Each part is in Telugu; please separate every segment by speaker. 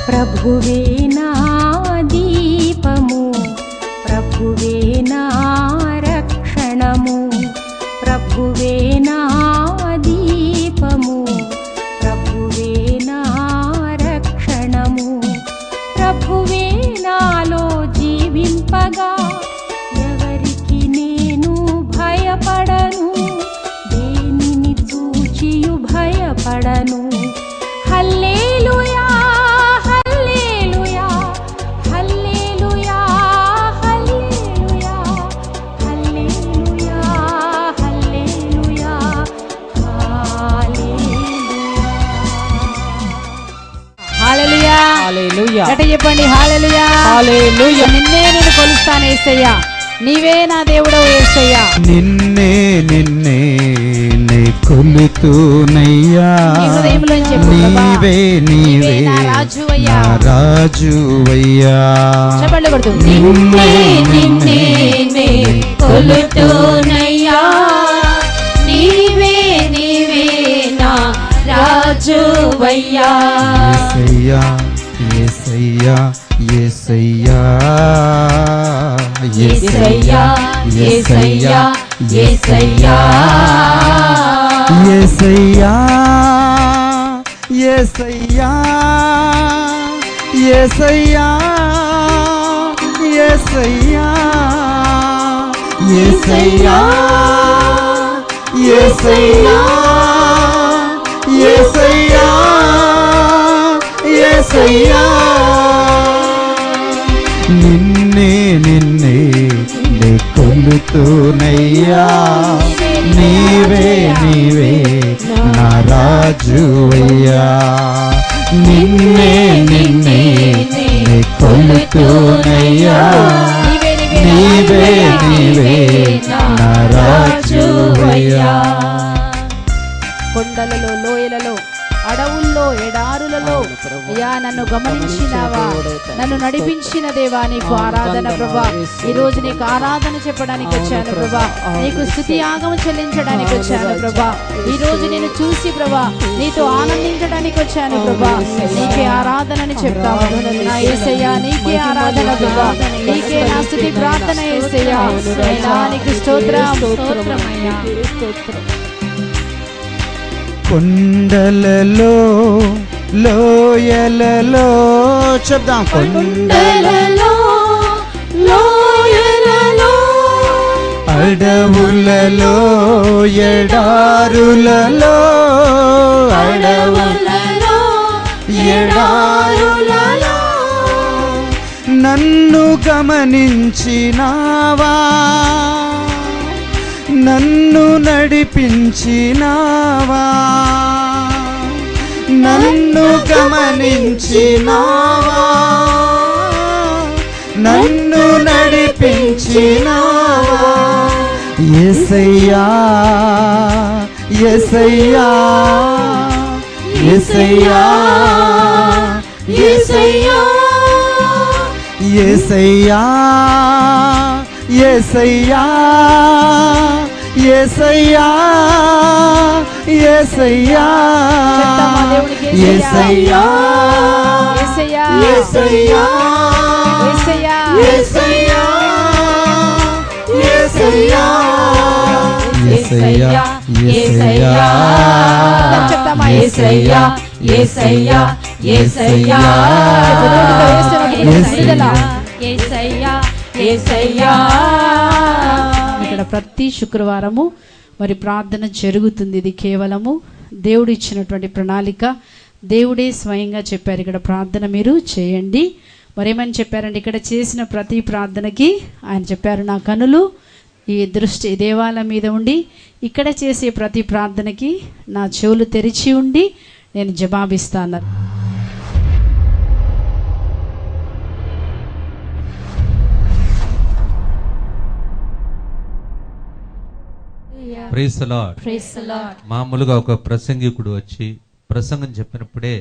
Speaker 1: ప్రభువే నా దీపము, ప్రభువే నా రక్షణము, ప్రభువే నా దీపము, ప్రభువే నా రక్షణము, ప్రభువే నాలో జీవింపగా ఎవరికి నేను భయపడను, దేనిని చూచియు భయపడను. హల్లెలూయా hallelujah hallelujah hallelujah hallelujah hallelujah
Speaker 2: hallelujah
Speaker 3: హల్లెలూయా.
Speaker 2: గట్టిగా చెప్పండి హల్లెలూయా.
Speaker 3: హల్లెలూయా.
Speaker 2: నిన్నే నేను కొలుస్తాను యేసయ్యా, నీవే నా దేవుడవు యేసయ్యా.
Speaker 4: నిన్నే నిన్నే నే కొలుతూనయ్యా, నీవే నీవే
Speaker 2: నా రాజువయ్యా,
Speaker 4: నా రాజువయ్యా.
Speaker 2: చెప్పండి కొడుతూ
Speaker 3: నిన్నే నిన్నే నే కొలుతూనయ్యా, నీవే నీవే నా రాజువయ్యా.
Speaker 4: యేసయ్యా యేసయ్యా యేసయ్యా
Speaker 3: యేసయ్యా యేసయ్యా
Speaker 4: యేసయ్యా యేసయ్యా యేసయ్యా యేసయ్యా యేసయ్యా యేసయ్యా యేసయ్యా యేసయ్యా. నిన్నే నిన్నే నే కొలుతూనయ్యా, నీవే నీవే నా రాజువయ్యా. నిన్నే నిన్నే నే కొలుతూనయ్యా, నీవే నీవే నా రాజువయ్యా.
Speaker 2: కొండలలో లోయలలో అడవుల్లో ఎడారులలో అయ్యా నన్ను గమనించినావా, నన్ను నడిపించిన దేవా నీకు ఆరాధన ప్రభా. ఈ రోజు నీకు ఆరాధన చెప్పడానికి వచ్చాను ప్రభా, నీకు స్తుతి యాగం చెల్లించడానికి వచ్చాను ప్రభా. ఈ రోజు నేను చూసి ప్రభా నీతో ఆనందించడానికి వచ్చాను ప్రభా. నీకే ఆరాధనని చెప్తాము నా యేసయ్యా, నీకే ఆరాధన ప్రభా, నీకే నా స్తుతి ప్రార్థన యేసయ్యా. నీకు స్తోత్రం స్తోత్రమయ్యా.
Speaker 4: కొండలలో లోయలలో చెప్దాం,
Speaker 3: కొండలలో లోయలలో
Speaker 4: అడవులలో ఎడారులలో
Speaker 3: అడవులలో ఎడారులలో
Speaker 4: నన్ను గమనించినావా, నన్ను నడిపించినావా, నన్ను గమనించినావా, నన్ను నడిపించినావా. యేసయ్యా యేసయ్యా యేసయ్యా
Speaker 3: యేసయ్యా
Speaker 4: యేసయ్యా యేసయ్యా యేసయ్యా యేసయ్యా యేసయ్యా
Speaker 2: యేసయ్యా
Speaker 4: యేసయ్యా
Speaker 2: యేసయ్యా
Speaker 4: యేసయ్యా యేసయ్యా యేసయ్యా
Speaker 2: చెప్తామా
Speaker 3: యేసయ్యా యేసయ్యా యేసయ్యా యేసయ్యా యేసయ్యా.
Speaker 2: ఇక్కడ ప్రతి శుక్రవారము మరి ప్రార్థన జరుగుతుంది. ఇది కేవలము దేవుడు ఇచ్చినటువంటి ప్రణాళిక, దేవుడే స్వయంగా చెప్పారు ఇక్కడ ప్రార్థన మీరు చేయండి. మరేమని చెప్పారంటే ఇక్కడ చేసిన ప్రతి ప్రార్థనకి ఆయన చెప్పారు నా కనులు ఈ దృష్టి దేవాలయం మీద ఉండి ఇక్కడ చేసే ప్రతి ప్రార్థనకి నా చెవులు తెరిచి ఉండి నేను జవాబిస్తాను.
Speaker 5: Praise the lord. మామూలుగా ఒక ప్రసంగికుడు వచ్చి ప్రసంగం చెప్పినప్పుడే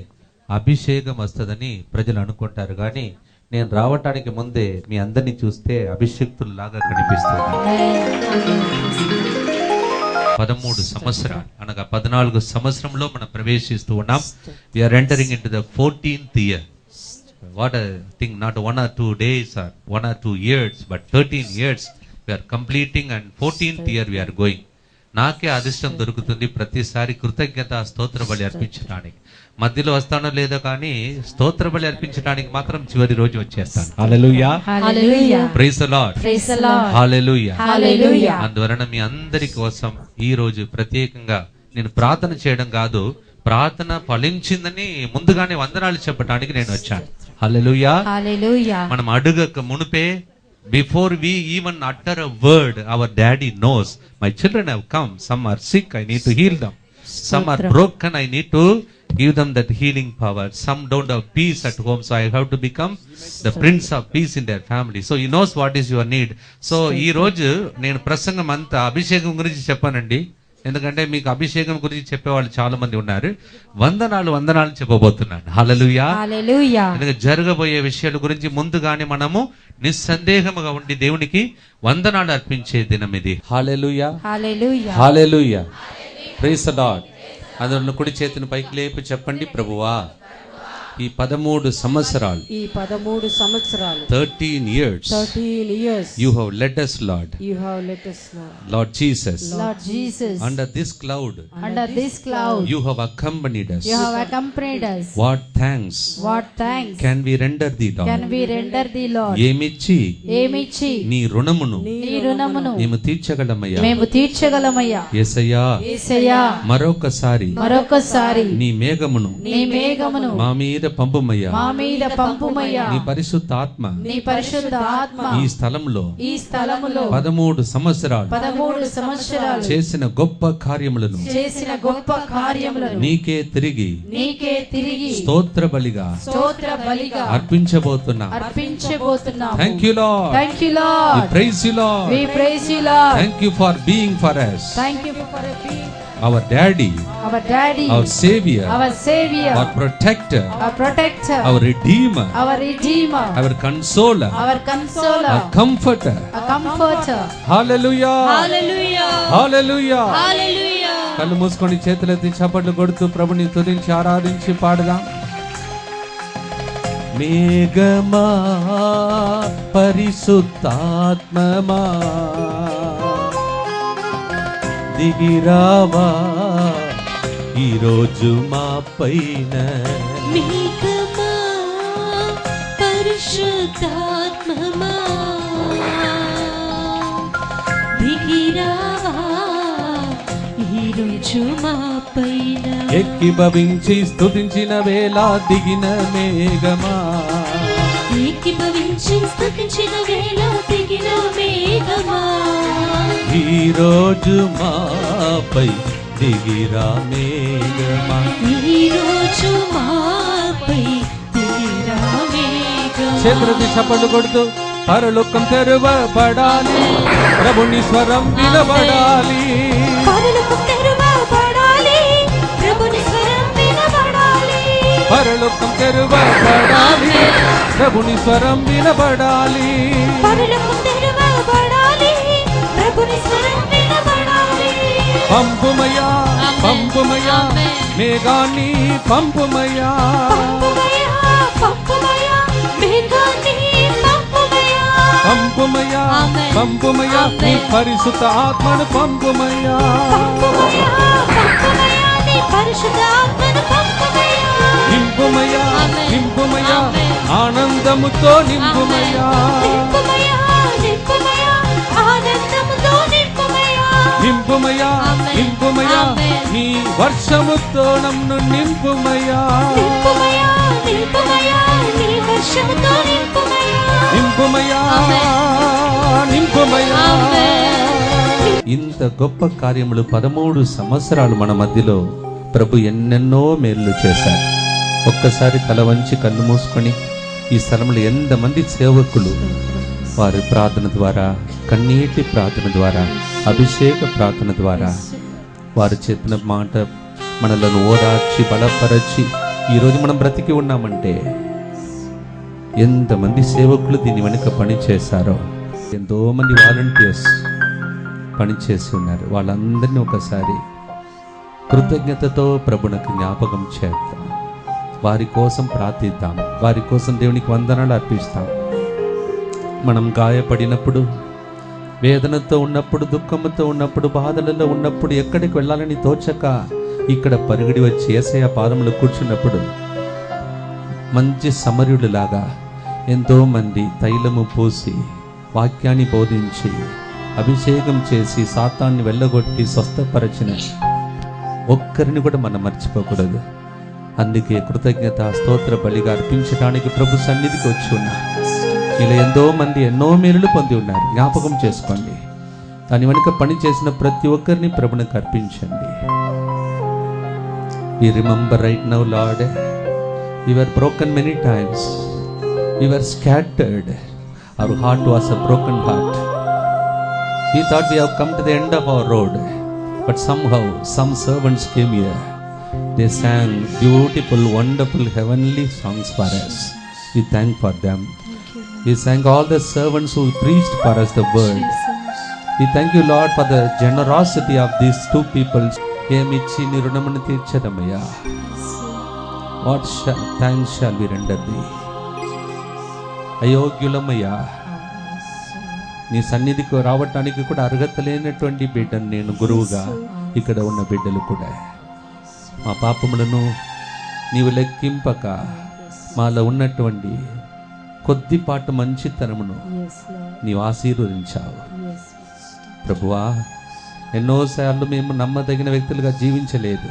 Speaker 5: అభిషేకం వస్తుందని ప్రజలు అనుకుంటారు, కానీ నేను రావటానికి ముందే మీ అందరినీ చూస్తే అభిషేక్తుల్లాగా కనిపిస్తుంది. 13 సంవత్సరాలు అనగా 14 సంవత్సరంలో మనం ప్రవేశిస్తూ ఉన్నాం. We are entering into the 14th year. what a thing, not 1 or 2 days or 1 or 2 years, but 13 years we are completing and 14th year we are going. నాకే అదృష్టం దొరుకుతుంది ప్రతిసారి కృతజ్ఞత స్తోత్ర బలి అర్పించడానికి. మధ్యలో వస్తానో లేదో కానీ స్తోత్ర బలి అర్పించడానికి మాత్రం చివరి రోజు వచ్చేస్తాను. Hallelujah,
Speaker 3: hallelujah,
Speaker 5: praise the Lord,
Speaker 3: praise the Lord,
Speaker 5: hallelujah,
Speaker 3: hallelujah.
Speaker 5: అందువలన మీ అందరి కోసం ఈ రోజు ప్రత్యేకంగా నేను ప్రార్థన చేయడం కాదు, ప్రార్థన ఫలించిందని ముందుగానే వందనాలు చెప్పడానికి నేను వచ్చాను. Hallelujah,
Speaker 3: hallelujah.
Speaker 5: మనం అడుగక మునుపే, before we even utter a word, our daddy knows my children have come, some are sick, I need to heal them, some are broken, I need to give them that healing power, some don't have peace at home, so I have to become the prince of peace in their family, so he knows what is your need. So ఈ రోజు నేను ప్రసంగం అంతా అభిషేకం గురించి చెప్పానండి, ఎందుకంటే మీకు అభిషేకం గురించి చెప్పేవాళ్ళు చాలా మంది ఉన్నారు. వందనాలు చెప్పబోతున్నాను. హల్లెలూయా,
Speaker 3: హల్లెలూయా.
Speaker 5: ఎందుకంటే జరగబోయే విషయాల గురించి ముందుగానే మనము నిస్సందేహముగా ఉండి దేవునికి వందనాలు అర్పించే దినం ఇది. హల్లెలూయా,
Speaker 3: hallelujah,
Speaker 5: hallelujah, praise the lord. అందులో కుడి చేతిని పైకి లేపి చెప్పండి, ప్రభువా ఈ 13 సంవత్సరాలు,
Speaker 2: ఈ 13 సంవత్సరాలు
Speaker 5: 13 years you have led us, Lord, Lord Jesus,
Speaker 3: Lord Jesus,
Speaker 5: under this cloud you have accompanied us. What thanks can we render thee, Lord? ఏమిచ్చి నీ రుణమును మేము తీర్చగలమయ్యా. యేసయ్యా మరొకసారి నీ మేఘమును మా మీద పంపుమయ్యా. నీ పరిశుద్ధ ఆత్మ ఈ స్థలంలో 13 సంవత్సరాలు చేసిన గొప్ప కార్యములను నీకే తిరిగి స్తోత్ర బలిగా అర్పించబోతున్నా. Thank you Lord, we praise you Lord, thank you for being for us, our daddy, our savior, our protector, our redeemer, our consoler, our comforter. Hallelujah, hallelujah. కళ్ళు మూసుకొని చేతులెత్తి చప్పట్లు కొడుతూ ప్రభుని స్తుతించి ఆరాధించి పాడదాం. మేఘమా పరిశుద్ధాత్మమా దిగిరావా ఈరోజు మా పైన.
Speaker 3: మేఘమా పరిశుద్ధాత్మమా దిగిరావా ఈరోజు మా పైన.
Speaker 5: ఏకీభవించి స్తుతించిన వేళ దిగిన మేఘమా,
Speaker 3: ఏకీభవించి స్తుతించిన వేళ దిగిన మేఘమా
Speaker 5: ఈరోజు మాపై దిగిరా మేఘమా.
Speaker 3: ఈరోజు మాపై దిగిరా మేఘమా.
Speaker 5: చేతులెత్తి చప్పట్లు కొడుతూ పరలోకం తెరవబడాలి, ప్రభుని స్వరం వినబడాలి.
Speaker 3: పరలోకం తెరవబడాలి, ప్రభుని స్వరం వినబడాలి.
Speaker 5: పరలోకం తెరవబడాలి, ప్రభుని స్వరం వినబడాలి.
Speaker 3: పరలోకం తెరవబడాలి, ప్రభుని స్వరం వినబడాలి.
Speaker 5: పంపుమయ్యా, పంపుమయ్యా, మేఘాన్ని పంపుమయ్యా.
Speaker 3: పంపుమయ్యా, పంపుమయ్యా, మేఘాన్ని పంపుమయ్యా.
Speaker 5: పంపుమయ్యా, పంపుమయ్యా, నీ పరిశుద్ధ ఆత్మను పంపుమయ్యా.
Speaker 3: పంపుమయ్యా, పంపుమయ్యా, నీ పరిశుద్ధ ఆత్మను పంపుమయ్యా.
Speaker 5: నింపుమయ్యా, నింపుమయ్యా, ఆనందముతో నింపుమయ్యా.
Speaker 3: నింపుమయ్యా, నింపుమయ్యా, ఆనందముతో నింపుమయ్యా.
Speaker 5: నింపుమయ్యా, నింపుమయ్యా, నీ వర్షముతో నన్ను నింపుమయ్యా.
Speaker 3: నింపుమయ్యా, నింపుమయ్యా, నీ వర్షముతో నింపుమయ్యా.
Speaker 5: నింపుమయ్యా, నింపుమయ్యా. ఇంత గొప్ప కార్యములు 13 సంవత్సరాలు మన మధ్యలో ప్రభు ఎన్నెన్నో మేలు చేశారు. ఒక్కసారి తల వంచి కళ్ళు మూసుకొని ఈ స్థలంలో ఎంతమంది సేవకులు వారి ప్రార్థన ద్వారా, కన్నీటి ప్రార్థన ద్వారా, అభిషేక ప్రార్థన ద్వారా వారు చెప్పిన మాట మనలను ఓదార్చి బలపరచి ఈరోజు మనం బ్రతికి ఉన్నామంటే ఎంతమంది సేవకులు దీని వెనుక పని చేశారో. ఎంతో మంది వాలంటీర్స్ పనిచేసి ఉన్నారు. వాళ్ళందరినీ ఒకసారి కృతజ్ఞతతో ప్రభునకు జ్ఞాపకం చేద్దాం, వారి కోసం ప్రార్థిద్దాం. వారి కోసం దేవునికి వందనాలు అర్పిస్తాం. మనం గాయపడినప్పుడు, వేదనతో ఉన్నప్పుడు, దుఃఖంతో ఉన్నప్పుడు, బాధలలో ఉన్నప్పుడు, ఎక్కడికి వెళ్ళాలని తోచక ఇక్కడ పరిగెడి వచ్చి యేసయ్య పాదములో కూర్చున్నప్పుడు మంచి సమర్యుడిలాగా ఎంతోమంది తైలము పూసి, వాక్యాన్ని బోధించి, అభిషేకం చేసి, సాతాన్ని వెళ్ళగొట్టి స్వస్థపరచిన ఒక్కరిని కూడా మనం మర్చిపోకూడదు. అందుకే కృతజ్ఞత స్తోత్ర బలిగా అర్పించడానికి ప్రభు సన్నిధికి వచ్చి ఉన్నారు. ఇలా ఎంతో మంది ఎన్నో మేలులు పొంది ఉన్నారు. జ్ఞాపకం చేసుకోండి. దాని వెనుక పని చేసిన ప్రతి ఒక్కరిని ప్రభునికి అర్పించండి. We remember right now, Lord, we were broken many times. We were scattered. Our heart was a broken heart. We thought we have come to the end of our road. But somehow, some servants came here. They sang beautiful, wonderful, heavenly songs for us. We thank for them. We thank all the servants who preached for us the word. We thank you, Lord, for the generosity of these two people. ఏమిచ్చి నీ రుణమును తీర్చదమయ్యా. What thanks shall we render thee? అయోగ్యులమయ్యా, నీ సన్నిధికి రావటానికి కూడా అర్హత లేనటువంటి బిడ్డను నేను గురువుగా, ఇక్కడ ఉన్న బిడ్డలు కూడా మా పాపములను నీవు లెక్కింపక మాలో ఉన్నటువంటి కొద్దిపాటు మంచితనమును నీవు ఆశీర్వదించావు ప్రభువా. ఎన్నోసార్లు మేము నమ్మదగిన వ్యక్తులుగా జీవించలేదు.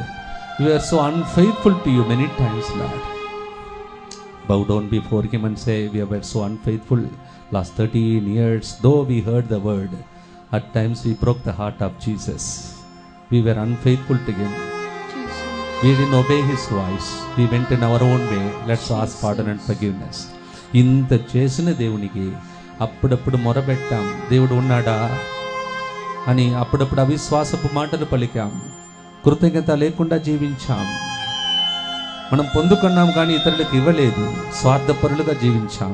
Speaker 5: We are so unfaithful to you many times, Lord. Bow down before him and say, we were so unfaithful last 13 years. Though we heard the word, at times we broke the heart of Jesus. We were unfaithful to him. We didn't obey his voice. We went in our own way. Let's ask pardon and forgiveness. ఇంత చేసిన దేవునికి అప్పుడప్పుడు మొరబెట్టాం, దేవుడు ఉన్నాడా అని. అప్పుడప్పుడు అవిశ్వాసపు మాటలు పలికాం, కృతజ్ఞత లేకుండా జీవించాం. మనం పొందుకున్నాం కానీ ఇతరులకు ఇవ్వలేదు, స్వార్థపరులుగా జీవించాం.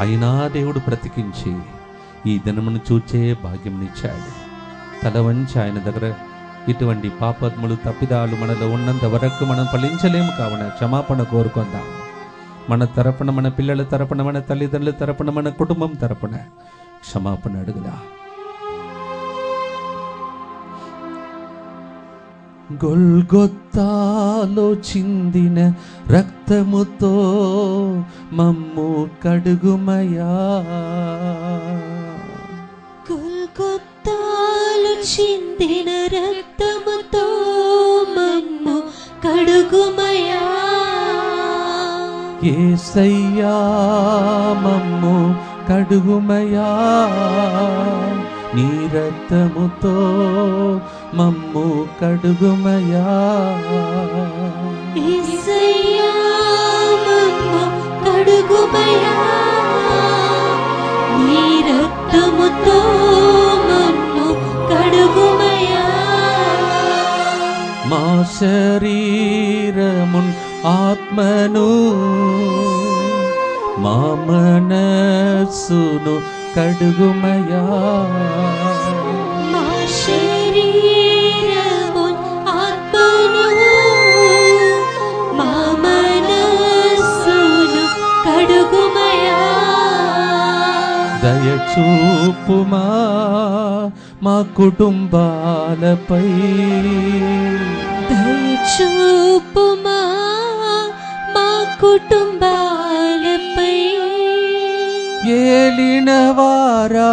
Speaker 5: అయినా దేవుడు బ్రతికించి ఈ దినమును చూచే భాగ్యంనిచ్చాడు. తల వంచి ఆయన దగ్గర ఇటువంటి పాపత్ములు, తప్పిదాలు మనలో ఉన్నంత వరకు మనం ఫలించలేము. కావున క్షమాపణ కోరుకుందాం. మన తరపున, మన పిల్లల తరపున, మన తల్లిదండ్రుల తరపున, మన కుటుంబం తరపున క్షమాపణ అడుగుదా. గొల్గొత్తాలో చిందిన రక్తముతో మమ్ము కడుగుమయా.
Speaker 3: గొల్గొత్తాలో చిందిన రక్తముతో మమ్ము కడుగుమయా.
Speaker 5: యేసయ్యా మమ్ము కడుగుమయా, నీ రక్తముతో మమ్ము కడుగుమయా.
Speaker 3: యేసయ్యా మమ్ము కడుగుమయా, నీ రక్తముతో మమ్ము కడుగుమయా.
Speaker 5: మా శరీరమున్ ఆత్మను, మా మనస్సును కడుగుమయా.
Speaker 3: మా శరీరమున్ ఆత్మను, మా మనస్సును కడుగుమయా.
Speaker 5: దయచూపుమా మా కుటుంబాలపై,
Speaker 3: దయచూపుమా మా కుటుంబాలపై.
Speaker 5: ఏలినవారా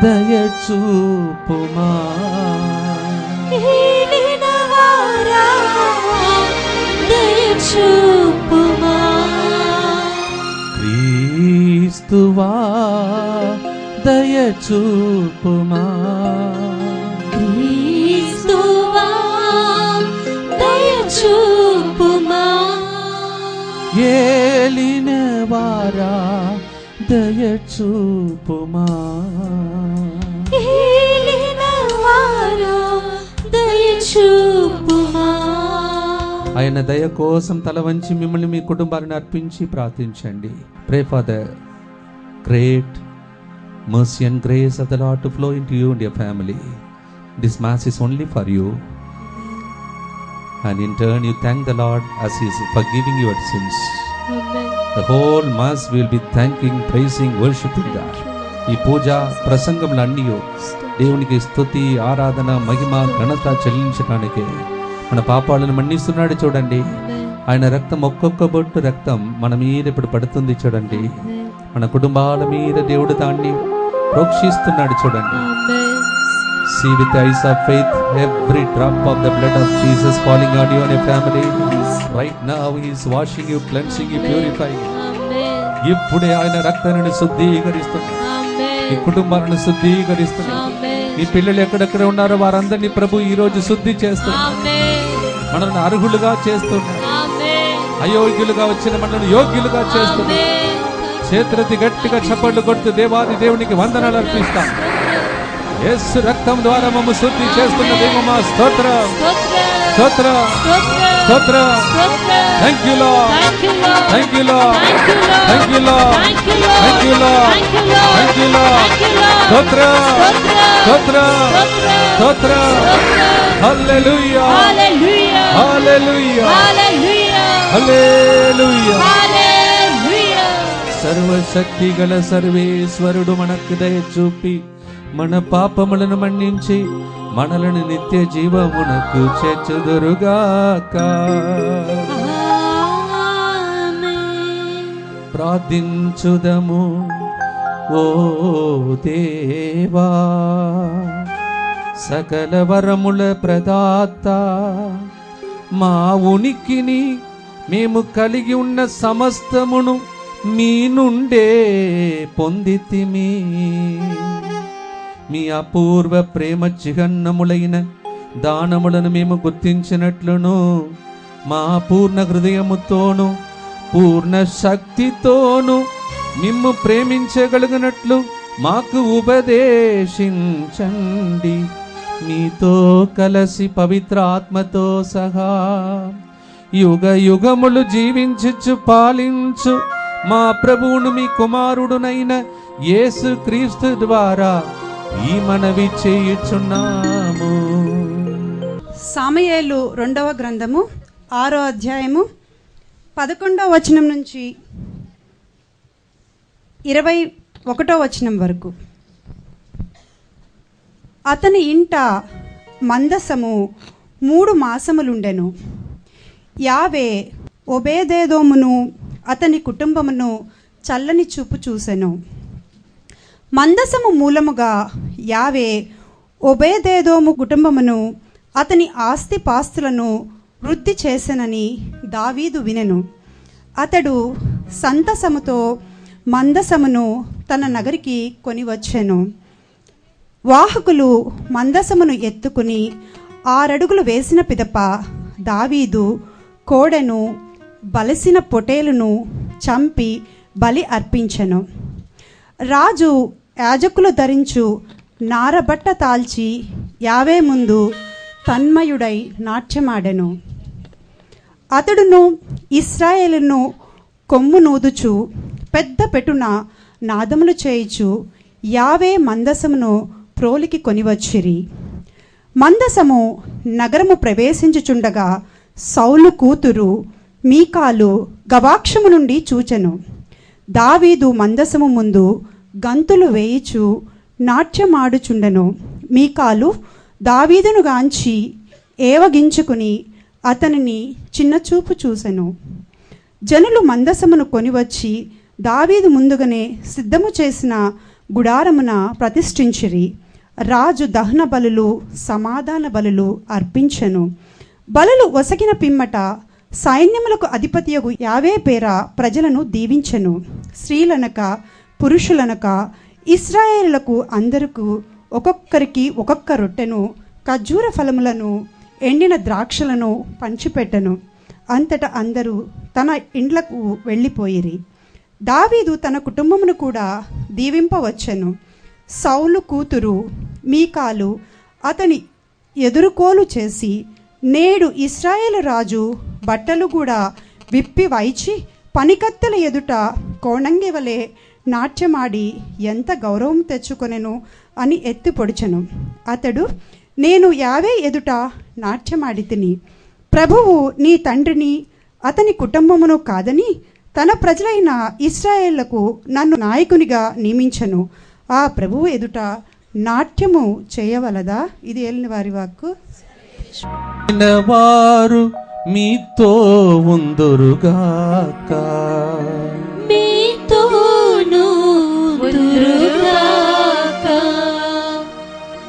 Speaker 5: దయచూపుమా,
Speaker 3: ఏలినవారా దయచూపుమా.
Speaker 5: క్రీస్తువా దయచూపుమా,
Speaker 3: క్రీస్తువా దయచూపుమా.
Speaker 5: ఏలినవారా దయచూపుమా,
Speaker 3: ఏలినవారా దయచూపుమా.
Speaker 5: ఆయన దయ కోసం తల వంచి మిమ్మల్ని, మీ కుటుంబాలను అర్పించి ప్రార్థించండి. Pray for the great mercy and grace of the Lord to flow into you and your family. This mass is only for you. And in turn you thank the Lord as He is forgiving your sins.
Speaker 3: Amen.
Speaker 5: The whole mass will be thanking, praising, worshiping God. ఈ పూజ ప్రసంగములన్నీ దేవునికి స్తుతి, ఆరాధన, మహిమ, ఘనత చెల్లించడానికే. మన పాపాలను మన్నిస్తున్నాడు చూడండి. ఆయన రక్తం, ఒక్కొక్క బొట్టు రక్తం మన మీద ఇప్పుడు పడుతుంది చూడండి. మన కుటుంబాల మీద దేవుడు దాన్ని ప్రోక్షిస్తున్నాడు చూడండి. See with the eyes of faith every drop of the blood of Jesus falling on you and your family. Right now He is washing you, cleansing you, purifying you. ఇప్పుడే ఆయన రక్తాన్ని శుద్ధీకరిస్తున్నాడు. ఈ కుటుంబాలను శుద్ధీకరిస్తున్నాడు. ఈ పిల్లలు ఎక్కడెక్కడ ఉన్నారో వారందరినీ ప్రభు ఈ రోజు శుద్ధి చేస్తున్నాడు. మనల్ని అర్హులుగా చేస్తున్నాడు. అయోగ్యులుగా వచ్చిన మనల్ని యోగ్యులుగా చేస్తున్నాడు. చేతులెత్తి గట్టిగా చప్పట్లు కొడుతూ దేవాది దేవునికి వందనాలు అర్పిస్తాం. యేసు రక్తం ద్వారా మమ్మ శుద్ధి చేస్తున్న దేవమా స్తోత్రం, స్తోత్రం, స్తోత్రం. Thank you lord, thank you lord, thank you lord, thank you lord, thank you lord. స్తోత్రం, స్తోత్రం, స్తోత్రం. హల్లెలూయా, హల్లెలూయా, హల్లెలూయా, హల్లెలూయా. సర్వశక్తి గల సర్వేశ్వరుడు మనకు దయ చూపి మన పాపములను మన్నించి మనలను నిత్య జీవమునకు చేర్చుదురుగాక. ప్రార్థించుదము. ఓ దేవా, సకల వరముల ప్రదాత, మా ఉనికిని మేము కలిగి ఉన్న సమస్తమును మీ నుండే పొందితిమి. మీ అపూర్వ ప్రేమ చిహ్నములైన దానములను మేము గుర్తించినట్లును మా పూర్ణ హృదయముతోను పూర్ణ శక్తితోను మిమ్ము ప్రేమించగలిగినట్లు మాకు ఉపదేశించండి. మీతో కలసి పవిత్ర ఆత్మతో సహా యుగ యుగములు జీవించుచు పాలించు మా ప్రభువును మీ కుమారుడునైన యేసు క్రీస్తు ద్వారా ఈ మనవి చేయుచున్నాము.
Speaker 6: సాముయేలు 2వ గ్రంథము 6వ అధ్యాయము 11వ వచనం నుంచి 21వ వచనం వరకు. అతని ఇంట మందసము 3 మాసములుండెను. యావే ఒబేదేదోమును అతని కుటుంబమును చల్లని చూపు చూసెను. మందసము మూలముగా యావే ఒబేదేదోము కుటుంబమును అతని ఆస్తి పాస్తులను వృద్ధి చేసెనని దావీదు వినెను. అతడు సంతసముతో మందసమును తన నగరికి కొనివచ్చెను. వాహకులు మందసమును ఎత్తుకుని 6 అడుగులు వేసిన పిదప దావీదు కోడెను బలసిన పొటేలును చంపి బలి అర్పించెను. రాజు యాజకులు ధరించు నారబట్ట తాల్చి యావే ముందు తన్మయుడై నాట్యమాడెను. అతడును ఇశ్రాయేలును కొమ్ము నూదుచు పెద్ద పెట్టున నాదములు చేయుచు యావే మందసమును ప్రోలికి కొనివచ్చిరి. మందసము నగరము ప్రవేశించుచుండగా సౌలు కూతురు మీకాలు గవాక్షము నుండి చూచెను. దావీదు మందసము ముందు గంతులు వేయిచు నాట్యమాడుచుండెను. మీకాలు దావీదును గాంచి ఏవగించుకుని అతనిని చిన్నచూపు చూసెను. జనులు మందసమును కొనివచ్చి దావీదు ముందుగానే సిద్ధము చేసిన గుడారమున ప్రతిష్ఠించిరి. రాజు దహన బలులు సమాధాన బలులు అర్పించెను. బలులు ఒసగిన పిమ్మట సైన్యములకు అధిపతియగు యావే పేర ప్రజలను దీవించెను. స్త్రీలనక పురుషులనక ఇశ్రాయేలులకు అందరకు ఒక్కొక్కరికి ఒక్కొక్క రొట్టెను ఖర్జూర ఫలములను ఎండిన ద్రాక్షలను పంచిపెట్టెను. అంతటా అందరూ తన ఇండ్లకు వెళ్ళిపోయిరి. దావీదు తన కుటుంబమును కూడా దీవింపవచ్చెను. సౌలు కూతురు మీకాలు అతని ఎదురుకోలు చేసి నేడు ఇశ్రాయేలు రాజు బట్టలు కూడా విప్పి వైచి పనికత్తెల ఎదుట కోణంగి వలె నాట్యమాడి ఎంత గౌరవం తెచ్చుకొనెను అని ఎత్తి పొడిచెను. అతడు నేను యావే ఎదుట నాట్యమాడి తిని ప్రభువు నీ తండ్రిని అతని కుటుంబమును కాదని తన ప్రజలైన ఇశ్రాయేళ్లకు నన్ను నాయకునిగా నియమించను. ఆ ప్రభువు ఎదుట నాట్యము చేయవలదా? ఇది ఏలిన వారి వాక్కు.
Speaker 5: వారు మీతో ఉందురుగాక,
Speaker 3: మీతోను ఉందురుగాక.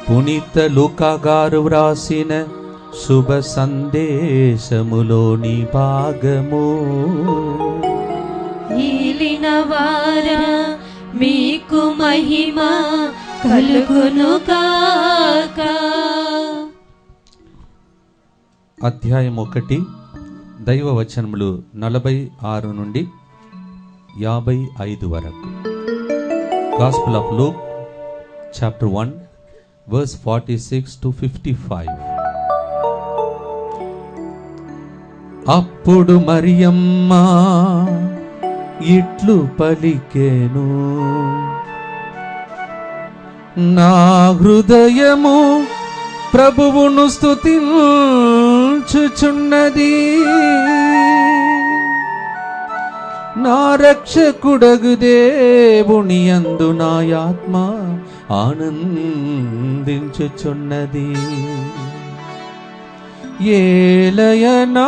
Speaker 5: పునీత లూకా గారు వ్రాసిన శుభ సందేశములోని భాగము.
Speaker 3: ఏలిన వారా మీకు మహిమ కలుగునుగాక.
Speaker 5: అధ్యాయం 1 దైవ వచనములు 46 నుండి 55 వరకు. Gospel of Luke chapter 1 verse 46 to 55. అప్పుడు మరియమ్మ ఇట్లు పలికెను, నా హృదయము ప్రభువును స్తుతించుచున్నది, నా రక్షకుడగు దేవుని యందు నా ఆత్మ ఆనందించుచున్నది. ఏలయనా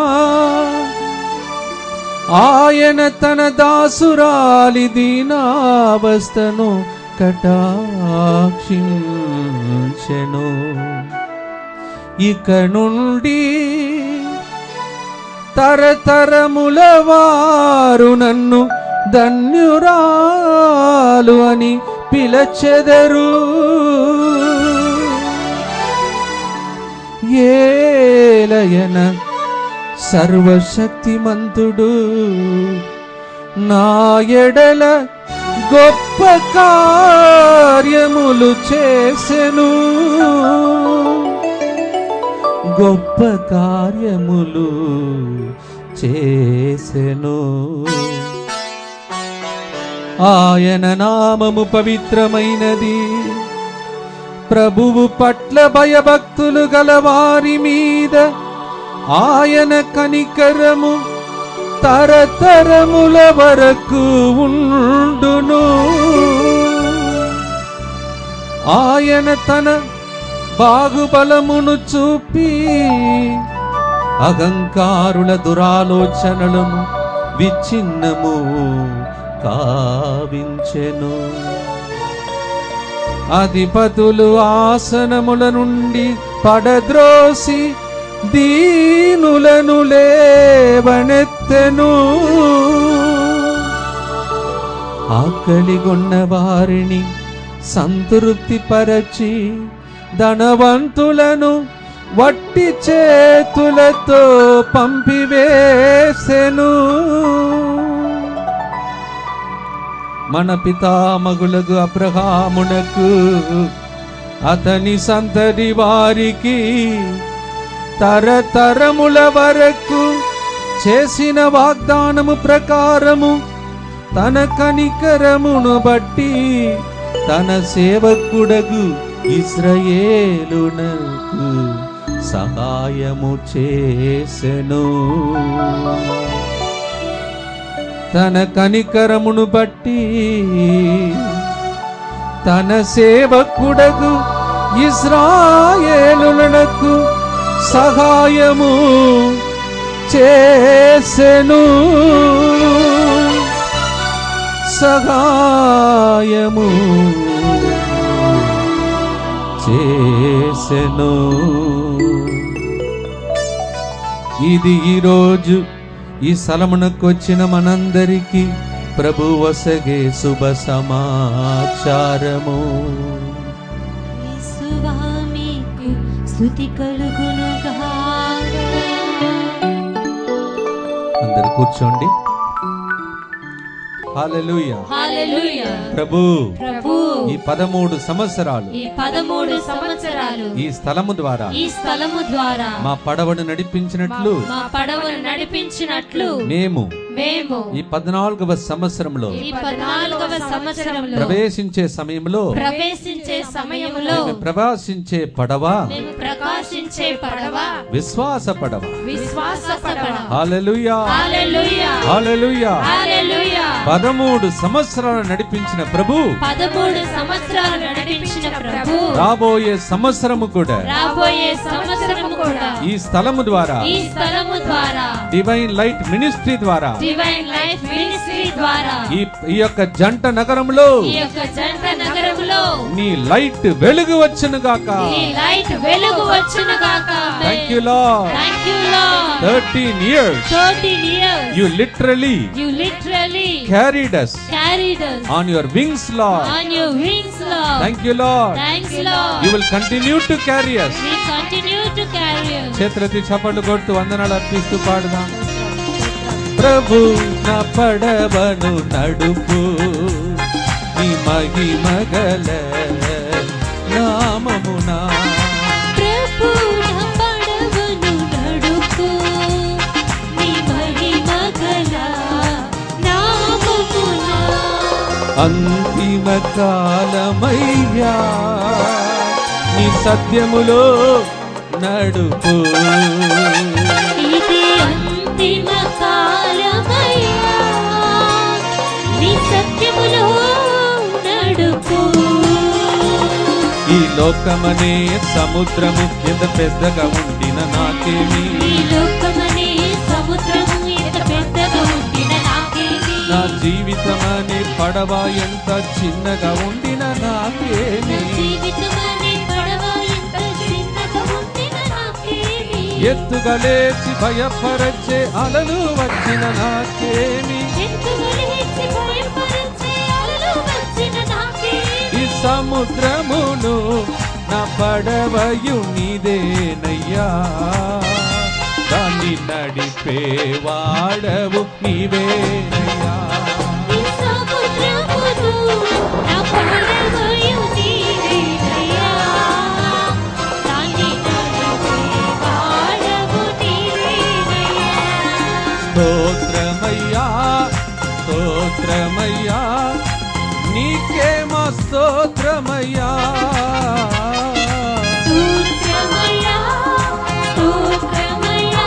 Speaker 5: ఆయన తన దాసురాలి దీనావస్థను కటాక్షించెను. ఇక నుండి తరతరముల వారు నన్ను ధన్యురాలు అని పిలచెదరు. ఏలయన సర్వశక్తిమంతుడు నా ఎడల గొప్ప కార్యములు చేసెను, గొప్ప కార్యములు చేసెను. ఆయన నామము పవిత్రమైనది, ప్రభువు పట్ల భయభక్తులు గలవారి మీద ఆయన కనికరము తరతరముల వరకు ఉండును. ఆయన తన బాహుబలమును చూపి అహంకారుల దురాలోచనలను విచ్ఛిన్నము కావించెను. అధిపతులు ఆసనముల నుండి పడద్రోసి దీనులను లేవనెత్తెను. ఆకలిగొన్న వారిని సంతృప్తి పరచి ధనవంతులను వట్టి చేతులతో పంపివేసెను. మన పితామగులకు అబ్రహామునకు అతని సంతతి వారికి తరతరముల వరకు చేసిన వాగ్దానము ప్రకారము తన కనికరమును బట్టి తన సేవకుడగు ఇశ్రాయేలునకు సహాయము చేసెను. తన కనికరమును బట్టి తన సేవకుడగు ఇశ్రాయేలునకు సహాయము చేసెను, సహాయము చేసెను. ఇది ఈరోజు ఈ స్థలమునకు వచ్చిన మనందరికీ ప్రభు వసగే శుభ సమాచారము.
Speaker 3: స్వామికి స్తుతి కలుగునుగాక.
Speaker 5: అందరూ కూర్చోండి. హల్లెలూయా,
Speaker 3: హల్లెలూయా.
Speaker 5: ప్రభు
Speaker 3: ప్రభు
Speaker 5: ఈ 13 సంవత్సరాలు
Speaker 3: ఈ 13 సంవత్సరాలు
Speaker 5: ఈ స్థలము ద్వారా
Speaker 3: ఈ స్థలము ద్వారా
Speaker 5: మా పడవను నడిపించినట్లు
Speaker 3: మా పడవను నడిపించినట్లు
Speaker 5: మేము
Speaker 3: మేము
Speaker 5: ఈ 14వ సంవత్సరంలో
Speaker 3: ఈ 14వ సంవత్సరంలో
Speaker 5: ప్రవేశించే సమయంలో
Speaker 3: మేము
Speaker 5: ప్రవాసించే పడవ
Speaker 3: ప్రకాశించే పడవ
Speaker 5: విశ్వాస పడవ.
Speaker 3: హల్లెలూయా
Speaker 5: హల్లెలూయా హల్లెలూయా
Speaker 3: హల్లెలూయా
Speaker 5: 13 సంవత్సరాలు నడిపించిన ప్రభు
Speaker 3: 13 సంవత్సరాలు నడిపించిన ప్రభు
Speaker 5: రాబోయే సంవత్సరము కూడా ఈ స్థలము ద్వారా డివైన్ లైట్ మినిస్ట్రీ ద్వారా ఈ యొక్క జంట నగరంలో నీ లైట్ వెలుగు వచ్చును గాక. Thank you lord. 13 years you literally carried us on your wings, Lord. Thank you, Lord. You will continue to carry us. చేతులెత్తి చప్పట్లు కొడుతూ వందనాలు అర్పిస్తూ పాడుదాం. ప్రభు నా పడవను నడుపు నీ మహిమగల నామమునా. అంతిమ కాలమయ్యా నీ సత్యములో నడుపు.
Speaker 3: ఇది అంతిమ కాలమయ్యా నీ సత్యములో నడుపు.
Speaker 5: ఈ లోకమనే సముద్రము ఎంత పెద్దగా ఉండిన నాకేమి,
Speaker 3: ఈ లోకమనే సముద్రము ఎంత పెద్దగా ఉండిన నాకేమి,
Speaker 5: నా జీవితమనే పడవ ఎంత చిన్నగా ఉండిన నాకేమి,
Speaker 3: జీవితమనే పడవ ఎంత చిన్నగా ఉండిన నాకేమి,
Speaker 5: ఎత్తుగా లేచి భయపరచే అలలు వచ్చిన నాకేమి,
Speaker 3: ఎత్తుగా లేచి భయపరచే అలలు వచ్చిన నాకేమి,
Speaker 5: ఈ సముద్రమును నా పడవయు నీదేనయ్యా, దాన్ని నడిపే వాడవు నీవేనయ్యా.
Speaker 3: ఈ సముద్రమును నా పడవయు నీవేనయ్యా, దాన్ని నడిపే వాడవు నీవేనయ్యా.
Speaker 5: స్తోత్రమయ్యా స్తోత్రమయ్యా నీకే మా స్తోత్రమయ్యా.
Speaker 3: స్తోత్రమయ్యా స్తోత్రమయ్యా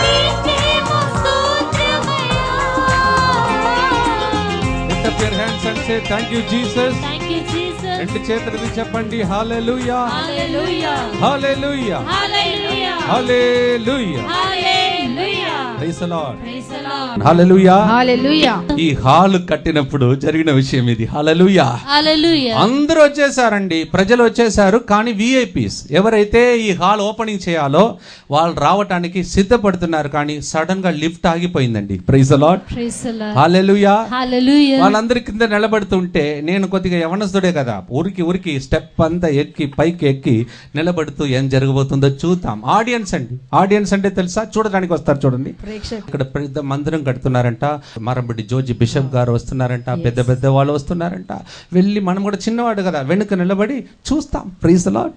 Speaker 3: నీకేమో స్తోత్రమయ్యా.
Speaker 5: Lift up your hands and say thank you Jesus.
Speaker 3: Thank you Jesus.
Speaker 5: రెండు చేతులది చెప్పండి hallelujah
Speaker 3: hallelujah
Speaker 5: hallelujah
Speaker 3: hallelujah
Speaker 5: hallelujah.
Speaker 3: Hallelujah.
Speaker 5: Praise the Lord.
Speaker 3: Praise the Lord.
Speaker 5: Hallelujah.
Speaker 2: Hallelujah.
Speaker 5: Hall హాల్ కట్టినప్పుడు జరిగిన విషయం ఇది. హల్లెలూయా.
Speaker 3: హల్లెలూయా.
Speaker 5: అందరూ వచ్చేసారండి, ప్రజలు వచ్చేసారు. కానీ విఐపీస్ ఎవరైతే ఈ హాల్ ఓపెనింగ్ చేయాలో వాళ్ళు రావటానికి సిద్ధపడుతున్నారు. కానీ సడన్ గా లిఫ్ట్ ఆగిపోయిందండి. Praise the Lord.
Speaker 3: Praise the Lord.
Speaker 5: Hallelujah.
Speaker 3: Hallelujah.
Speaker 5: వాళ్ళందరి కింద నిలబడుతుంటే నేను కొద్దిగా యవనస్తుడే కదా, ఉరికి స్టెప్ అంతా ఎక్కి పైకి ఎక్కి నిలబడుతూ ఏం జరగబోతుందో చూద్దాం. ఆడియన్స్ అండి, ఆడియన్స్ అంటే తెలుసా, చూడడానికి వస్తారు చూడండి. ఇక్కడ పెద్ద మందిరం కడుతున్నారంట, మరంబడి జోజి బిషప్ గారు వస్తున్నారంట, పెద్ద వాళ్ళు వస్తున్నారంట. వెళ్ళి మనం కూడా చిన్నవాడు కదా వెనుక నిలబడి చూస్తాం. Praise the Lord.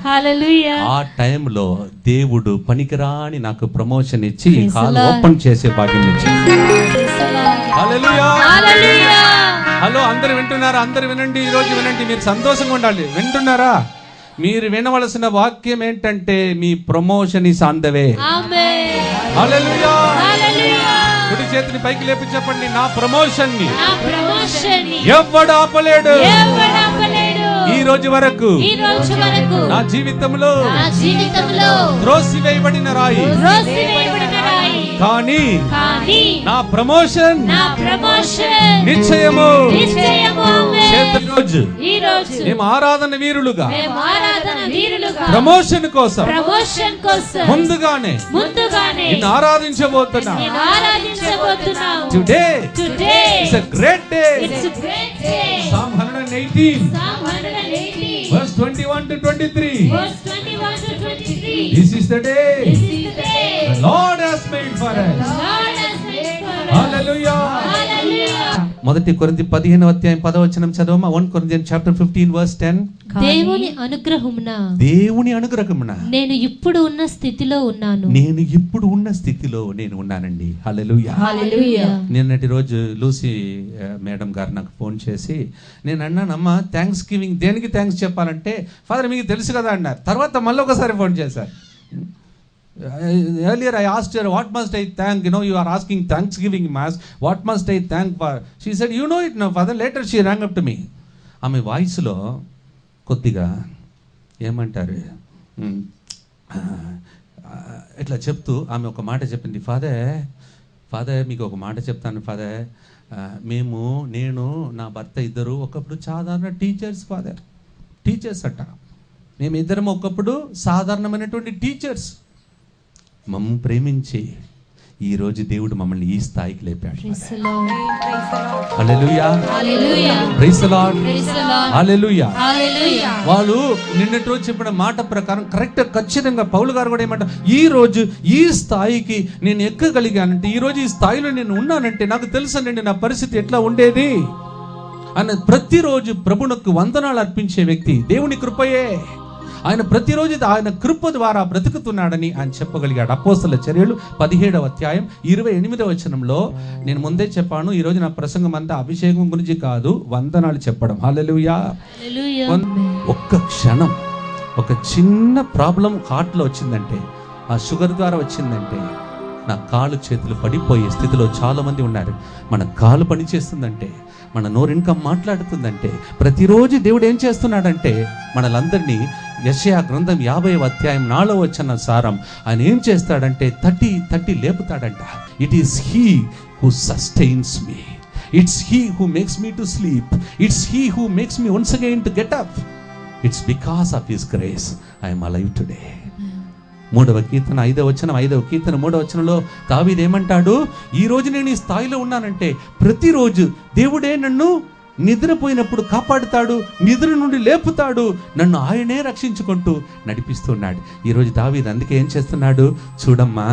Speaker 3: హల్లెలూయా.
Speaker 5: ఆ టైంలో దేవుడు పనికిరాని నాకు ప్రమోషన్ ఇచ్చి హాల్ ఓపెన్ చేసే భాగ్యం ఇచ్చింది. హల్లెలూయా.
Speaker 3: హల్లెలూయా.
Speaker 5: హలో, అందరు వింటున్నారా? అందరు వినండి, ఈ రోజు వినండి, మీరు సంతోషంగా ఉండాలి. వింటున్నారా? మీరు వినవలసిన వాక్యం ఏంటంటే మీ promotion is on the way.
Speaker 3: Amen.
Speaker 5: Hallelujah.
Speaker 3: Hallelujah.
Speaker 5: కుడి చేతిని పైకి లేపి చెప్పండి, నా ప్రమోషన్ ని
Speaker 3: నా ప్రమోషన్ ని
Speaker 5: ఎవ్వడు ఆపలేడు.
Speaker 3: ఎవడు ఆపలేడు.
Speaker 5: ఈ రోజు వరకు
Speaker 3: ఈ రోజు వరకు
Speaker 5: నా జీవితంలో
Speaker 3: త్రోసివేయబడిన
Speaker 5: రాయి కానీ నా ప్రమోషన్ నిశ్చయము.
Speaker 3: ఈ రోజు
Speaker 5: మేము ఆరాధన వీరులుగా
Speaker 3: వీరులుగా
Speaker 5: ప్రమోషన్ కోసం ముందుగానే
Speaker 3: నిన్ను
Speaker 5: ఆరాధించబోతున్నాం. Today is a great day. Psalm 118 verse 21 to 23. This is the day the Lord has made for us. Hallelujah. మొదటి కొరింథీ 15వ అధ్యాయం 10వ వచనం చదవమా. 1 Corinthians chapter 15 verse 10.
Speaker 3: దేవుని అనుగ్రహమున
Speaker 5: దేవుని అనుగ్రహమున
Speaker 3: నేను ఇప్పుడు ఉన్న స్థితిలో ఉన్నాను.
Speaker 5: నేను ఇప్పుడు ఉన్న స్థితిలో నేను ఉన్నానండి. హల్లెలూయా.
Speaker 3: హల్లెలూయా.
Speaker 5: నిన్నటి రోజు లూసీ మేడం గారు నాకు ఫోన్ చేసి, నేను అన్నానమ్మా థ్యాంక్స్ గివింగ్ దేనికి థ్యాంక్స్ చెప్పాలంటే, ఫాదర్ మీకు తెలుసు కదా అన్నారు. తర్వాత మళ్ళీ ఒకసారి ఫోన్ చేశారు. Earlier I asked her, what must I thank? You are asking Thanksgiving Mass. What must I thank for? She said, you know it now, Father. Later she rang up to me. ఆమె వాయిస్లో కొద్దిగా ఏమంటారు ఇట్లా చెప్తూ ఆమె ఒక మాట చెప్పింది. ఫాదర్ మీకు ఒక మాట చెప్తాను ఫాదర్. నేను నా భర్త ఇద్దరు ఒకప్పుడు సాధారణ టీచర్స్ ఫాదర్. టీచర్స్ అట్ట మేమిద్దరం ఒకప్పుడు సాధారణమైనటువంటి టీచర్స్. మమ్మల్ని ప్రేమించి ఈరోజు దేవుడు మమ్మల్ని ఈ స్థాయికి లేపాడు. Hallelujah. Praise the Lord. Hallelujah. వాళ్ళు నిన్నటి రోజు చెప్పిన మాట ప్రకారం కరెక్ట్ ఖచ్చితంగా పౌలు గారు కూడా ఏమంటారు, ఈ రోజు ఈ స్థాయికి నేను ఎక్కగలిగానంటే, ఈ రోజు ఈ స్థాయిలో నేను ఉన్నానంటే నాకు తెలుసండి నా పరిస్థితి ఎట్లా ఉండేది అన్న. ప్రతిరోజు ప్రభువునకు వందనాలు అర్పించే వ్యక్తి దేవుని కృపయే. ఆయన ప్రతిరోజు ఆయన కృప ద్వారా బ్రతుకుతున్నాడని ఆయన చెప్పగలిగాడు. అపోస్తలుల చర్యలు 17వ అధ్యాయం 28వ వచనంలో, నేను ముందే చెప్పాను ఈరోజు నా ప్రసంగం అంతా అభిషేకం గురించి కాదు, వందనాలు చెప్పడం. హల్లెలూయా. ఒక్క క్షణం ఒక చిన్న ప్రాబ్లం హార్ట్లో వచ్చిందంటే, ఆ షుగర్ ద్వారా వచ్చిందంటే, నా కాళ్ళు చేతులు పడిపోయే స్థితిలో చాలా మంది ఉన్నారు. మన కాలు పని చేస్తుందంటే, మన నోరు ఇంకా మాట్లాడుతుందంటే, ప్రతిరోజు దేవుడు ఏం చేస్తున్నాడంటే మనలందరినీ యెషయా గ్రంథం 50వ అధ్యాయం 4వ వచన సారం ఆయన ఏం చేస్తాడంటే తట్టి లేపుతాడంట. It is he who sustains me, it's he who makes me to sleep, it's he who makes me once again to get up. It's because of his grace I'm alive today. 3వ కీర్తన 5వ వచనం, 5వ కీర్తన 3వ వచనంలో దావీదు ఏమంటాడు, ఈ రోజు నేను ఈ స్థాయిలో ఉన్నానంటే ప్రతిరోజు దేవుడే నన్ను నిద్రపోయినప్పుడు కాపాడుతాడు, నిద్ర నుండి లేపుతాడు, నన్ను ఆయనే రక్షించుకుంటూ నడిపిస్తున్నాడు. ఈరోజు దావీదు అందుకే ఏం చేస్తున్నాడు, చూడమ్మా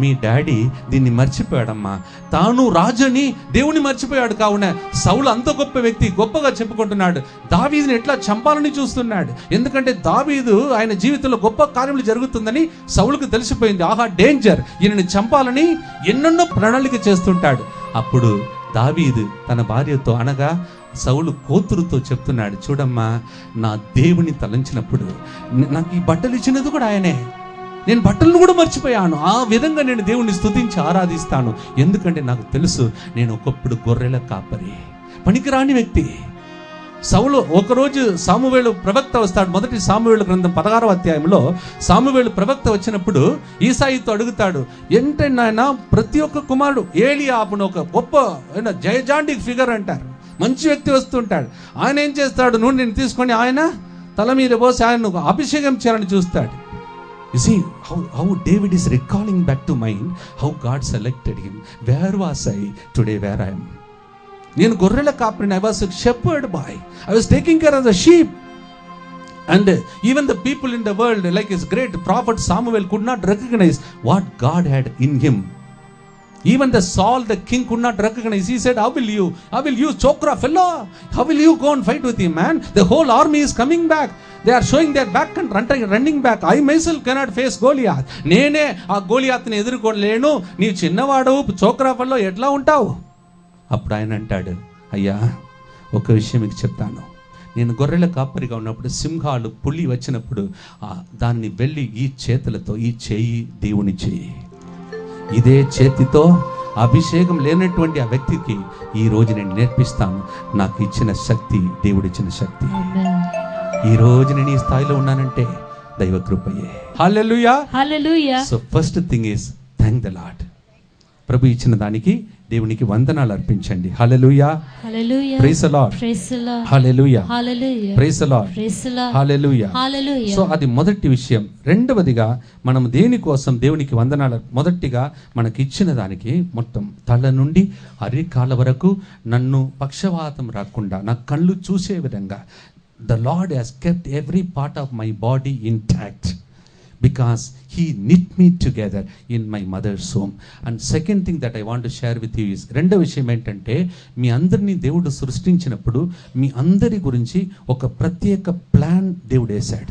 Speaker 5: మీ డాడీ దీన్ని మర్చిపోయాడమ్మా, తాను రాజుని దేవుని మర్చిపోయాడు. కావున సౌలు అంత గొప్ప వ్యక్తి గొప్పగా చెప్పుకుంటున్నాడు, దావీదుని ఎట్లా చంపాలని చూస్తున్నాడు. ఎందుకంటే దావీదు ఆయన జీవితంలో గొప్ప కార్యములు జరుగుతుందని సౌలుకు తెలిసిపోయింది. ఆహా డేంజర్, ఈయనని చంపాలని ఎన్నెన్నో ప్రణాళిక చేస్తుంటాడు. అప్పుడు దావీదు తన భార్యతో అనగా సౌలు కూతురుతో చెప్తున్నాడు, చూడమ్మా నా దేవుని తలంచినప్పుడు నాకు ఈ బట్టలు ఇచ్చినది కూడా ఆయనే, నేను బట్టలను కూడా మర్చిపోయాను. ఆ విధంగా నేను దేవుణ్ణి స్తుతించి ఆరాధిస్తాను. ఎందుకంటే నాకు తెలుసు నేను ఒకప్పుడు గొర్రెల కాపరి, పనికిరాని వ్యక్తి. సౌలు ఒకరోజు సామువేలు ప్రవక్త వస్తాడు. మొదటి సామువేలు గ్రంథం 16వ అధ్యాయంలో సామువేలు ప్రవక్త వచ్చినప్పుడు ఈసాయితో అడుగుతాడు, ఏంటంటే నాయన ప్రతి ఒక్క కుమారుడు ఏలియాబును ఒక గొప్ప జయజాంటిక్ ఫిగర్ అంటారు, మంచి వ్యక్తి వస్తుంటాడు. ఆయన ఏం చేస్తాడు, నూనెని తీసుకొని ఆయన తల మీద పోసి ఆయన అభిషేకం చేయాలని చూస్తాడు. You see how David is recalling back to mind how God selected him. Where was I today? Where I am. నేను గొర్రెల కాపరిని. I was a shepherd boy. I was taking care of the sheep. And even the people in the world, like his great prophet Samuel, could not recognize what God had in him. Even the Saul, the king, could not recognize. He said, how will you chokra fellow? How will you go and fight with him, man? The whole army is coming back. They are showing their back and running back. I myself cannot face Goliath. నేనే ఆ గోలియాత్ని ఎదుర్కోలేను, నీవు చిన్నవాడు చోక్రా fellow ఎట్లా ఉంటావు? అప్పుడు ఆయన అంటాడు, అయ్యా ఒక విషయం మీకు చెప్తాను, నేను గొర్రెల కాపరిగా ఉన్నప్పుడు సింహాలు పులి వచ్చినప్పుడు దాన్ని వెళ్ళి ఈ చేతులతో, ఈ చేయి దేవుని చేయి, ఇదే చేతితో అభిషేకం లేనటువంటి ఆ వ్యక్తికి ఈ రోజు నేను నేర్పిస్తాను. నాకు ఇచ్చిన శక్తి దేవుడిచ్చిన శక్తి. ఈ రోజు నేను ఈ స్థాయిలో ఉన్నానంటే దైవ కృపయే. Hallelujah.
Speaker 3: Hallelujah.
Speaker 5: So first thing is thank the Lord. ప్రభు ఇచ్చిన దానికి దేవునికి వందనాలు అర్పించండి. Hallelujah.
Speaker 3: Hallelujah.
Speaker 5: Praise the Lord.
Speaker 3: Praise the Lord.
Speaker 5: Hallelujah.
Speaker 3: Hallelujah.
Speaker 5: Praise the Lord.
Speaker 3: Praise the Lord.
Speaker 5: Hallelujah.
Speaker 3: Hallelujah.
Speaker 5: So అది మొదటి విషయం. రెండవదిగా మనం దేనికోసం దేవునికి వందనాలు, మొదటిగా మనకి ఇచ్చిన దానికి మొత్తం తల నుండి అరికాల వరకు నన్ను పక్షవాతం రాకుండా నా కళ్ళు చూసే విధంగా the Lord has kept every part of my body intact. because he knit me together in my mother's womb. And second thing that I want to share with you is, రెండో విషయం ఏంటంటే, మీ అందరినీ దేవుడు సృష్టించినప్పుడు మీ అందరి గురించి ఒక ప్రత్యేక ప్లాన్ దేవుడు వేశాడు.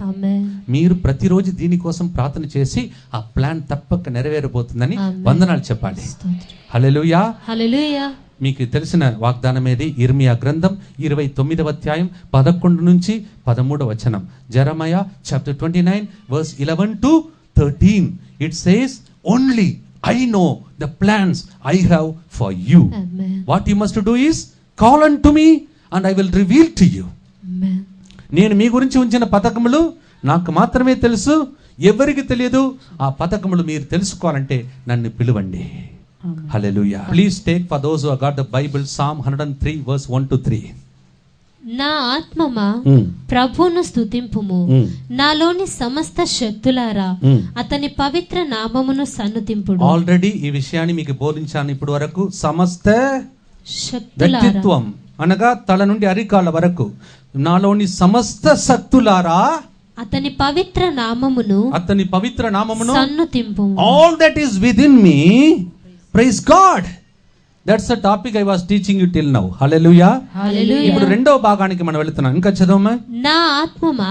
Speaker 5: మీరు ప్రతిరోజు దీనికోసం ప్రార్థన చేసి ఆ ప్లాన్ తప్పక నెరవేరబోతుందని వందనాలు చెప్పాలి. హల్లెలూయా.
Speaker 3: హల్లెలూయా.
Speaker 5: మీకు తెలిసిన వాగ్దానం ఏది? ఇర్మియా గ్రంథం 29వ అధ్యాయం 11 నుంచి 13వ వచనం. జెరమయా chapter 29 verse 11 to 13. It says, only I know the plans I have for you.
Speaker 3: Amen.
Speaker 5: What you must do is call unto me and I will reveal to you.
Speaker 3: Amen.
Speaker 5: నేను మీ గురించి ఉంచిన పథకములు నాకు మాత్రమే తెలుసు, ఎవరికి తెలియదు. ఆ పథకములు మీరు తెలుసుకోవాలంటే నన్ను పిలువండి. హల్లెలూయా. Please take, for those who have got the Bible, Psalm 103 verse 1 to 3.
Speaker 3: నా ఆత్మమా ప్రభువును స్తుతింపుము, నాలోని సమస్త శక్తులారా అతని పవిత్ర నామమును సన్నుతింపుడు.
Speaker 5: ఆల్రెడీ ఈ విషయాన్ని మీకు బోధించాను ఇప్పటి వరకు. సమస్త
Speaker 3: శక్తులారా
Speaker 5: వ్యక్తిత్వం అనగా తల నుండి అరికాళ్ళ వరకు నాలోని సమస్త శక్తులారా
Speaker 3: అతని పవిత్ర నామమును సన్నుతింపుము.
Speaker 5: all that is within me praise God. That's the topic I was teaching you till now. Hallelujah.
Speaker 3: Hallelujah.
Speaker 5: ఇప్పుడు రెండవ భాగానికి మనం వెళ్తున్నాం. ఇంకా చదవమ్మా.
Speaker 3: నా ఆత్మమా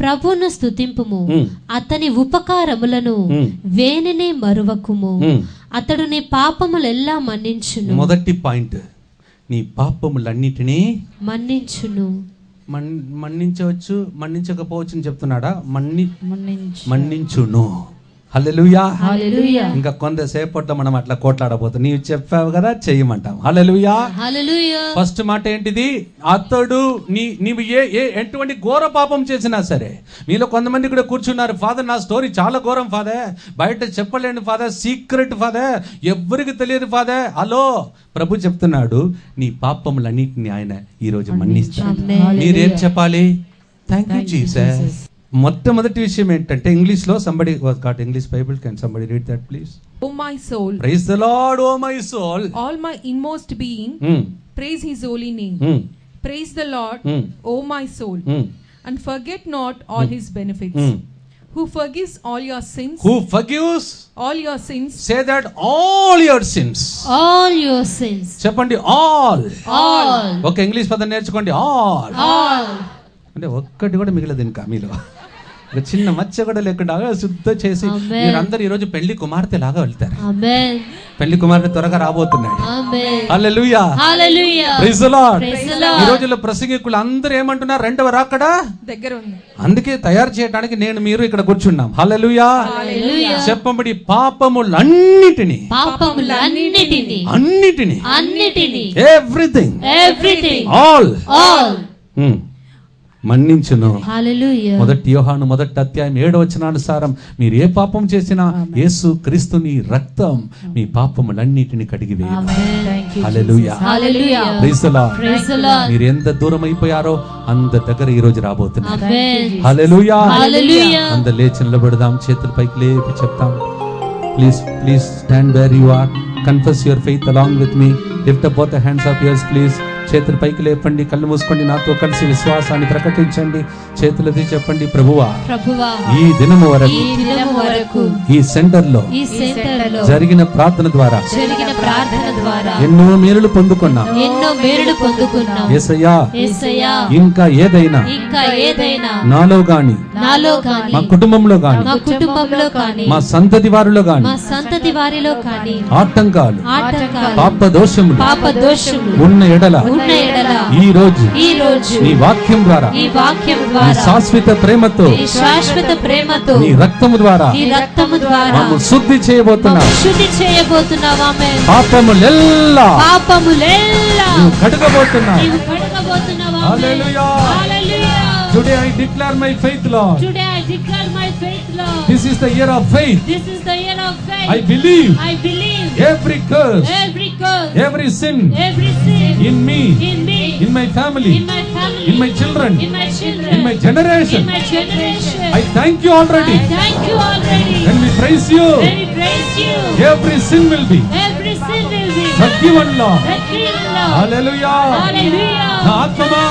Speaker 3: ప్రభువును స్తుతింపుము, అతని ఉపకారములను వేనిని మరువకుము, అతడు నీ పాపములెల్లా మన్నించును.
Speaker 5: మొదటి పాయింట్, నీ పాపములన్నిటినీ
Speaker 3: మన్నించును.
Speaker 5: మన్నించవచ్చు, మన్నించకపోవచ్చు అని చెప్తున్నాడా? మన్నించును. హల్లెలూయా.
Speaker 3: హల్లెలూయా.
Speaker 5: ఇంకా కొంతసేపట్లో మనం అట్లా కోట్లాడబోతాం. నీవు చెప్పావు కదా, చెయ్యమంటాం. హల్లెలూయా.
Speaker 3: హల్లెలూయా.
Speaker 5: ఫస్ట్ మాట ఏంటిది? అతడు నీవు ఎటువంటి ఘోర పాపం చేసినా సరే. మీలో కొంతమంది కూడా కూర్చున్నారు, ఫాదర్ నా స్టోరీ చాలా ఘోరం ఫాదర్, బయట చెప్పలేను ఫాదర్, సీక్రెట్ ఫాదర్, ఎవ్వరికి తెలియదు ఫాదర్. హలో, ప్రభు చెప్తున్నాడు, నీ పాపములన్నిటిని ఆయన ఈరోజు మన్నిస్తాడు. మీరేం చెప్పాలి? Thank you Jesus. మొట్టమొదటి విషయం ఏంటంటే, ఇంగ్లీష్ లో, somebody was got English Bible, can somebody read that please?
Speaker 7: O my soul,
Speaker 5: praise the Lord, O my soul,
Speaker 7: all my inmost being, praise his holy name. Praise the Lord, O my soul, and forget not all his benefits. Who forgives all your sins?
Speaker 5: Who forgives
Speaker 7: all your sins?
Speaker 5: Say that, all your sins.
Speaker 3: All your sins.
Speaker 5: చెప్పండి, all.
Speaker 3: All.
Speaker 5: ఓకే, ఇంగ్లీష్ పదం నేర్చుకోండి. all.
Speaker 3: All.
Speaker 5: అంటే ఒక్కటి కూడా మిగలదు ఇంకా మీలో. ఒక చిన్న మచ్చ కూడా లేకుండా శుద్ధ చేసి మీరందరూ ఈరోజు పెళ్లి కుమార్తె లాగా వెళ్తారు. పెళ్లి కుమార్తె త్వరగా రాబోతున్నాడు. Hallelujah.
Speaker 3: Hallelujah.
Speaker 5: Praise the Lord.
Speaker 3: Praise the Lord.
Speaker 5: ఈ రోజుల్లో ప్రసంగికులు అందరూ ఏమంటున్నారు? రెండవ రాకడ
Speaker 7: దగ్గర ఉంది.
Speaker 5: అందుకే తయారు చేయడానికి నేను మీరు ఇక్కడ కూర్చున్నాం. హల్లెలూయా.
Speaker 3: హల్లెలూయా.
Speaker 5: చెప్పండి, పాపములన్నిటిని
Speaker 3: అన్నిటిని
Speaker 5: ఎవ్రీథింగ్
Speaker 3: ఆల్
Speaker 5: మన్నించును.
Speaker 3: హల్లెలూయా.
Speaker 5: మొదటి యోహాను 1వ అధ్యాయం 7వ వచనానుసారం మీరు ఏ పాపం చేసినా యేసు క్రీస్తుని రక్తం మీ పాపములన్నిటిని కడిగివేయును. Hallelujah.
Speaker 3: Hallelujah.
Speaker 5: Praise the Lord.
Speaker 3: Praise the Lord.
Speaker 5: మీరు ఎంత దూరం అయిపోయారో అంత దగ్గర ఈ రోజు రాబోతున్నారు.
Speaker 3: ఆమేన్.
Speaker 5: హల్లెలూయా.
Speaker 3: హల్లెలూయా.
Speaker 5: అందరూ లేచి నిలబడదాం, చేతులు పైకి లేపి చెప్తాం. Please stand where you are. Confess your faith along with me. Lift up both the hands of yours please. చేతులు పైకి లేపండి, కళ్ళు మూసుకోండి, నాతో కలిసి విశ్వాసాన్ని ప్రకటించండి. చేతులెత్తి చెప్పండి, ప్రభువా ఈ దినము వరకు ఈ సెంటర్ లో జరిగిన ప్రార్థన ద్వారా ఎన్నో మేలులు పొందుకున్నాం. యేసయ్యా, ఇంకా ఏదైనా నాలో గాని మా కుటుంబంలో గాని మా సంతతి వారిలో గాని ఆటంకాలు పాప దోషములు ఉన్న ఎడల ఈ రోజు నీ వాక్యం ద్వారా శాశ్వత ప్రేమతో నీ రక్తము ద్వారా మమ్మల్ని శుద్ధి చేయబోతున్నావు. పాపములెల్లా నువ్వు కడగబోతున్నావు. హల్లెలూయా. Today I declare my faith, Lord. This is the year of faith. I believe every curse, every sin in me, in my family, in my children, in my generation. I thank you already. When we praise you, every sin will be forgiven, Lord. Hallelujah. నా ఆత్మమా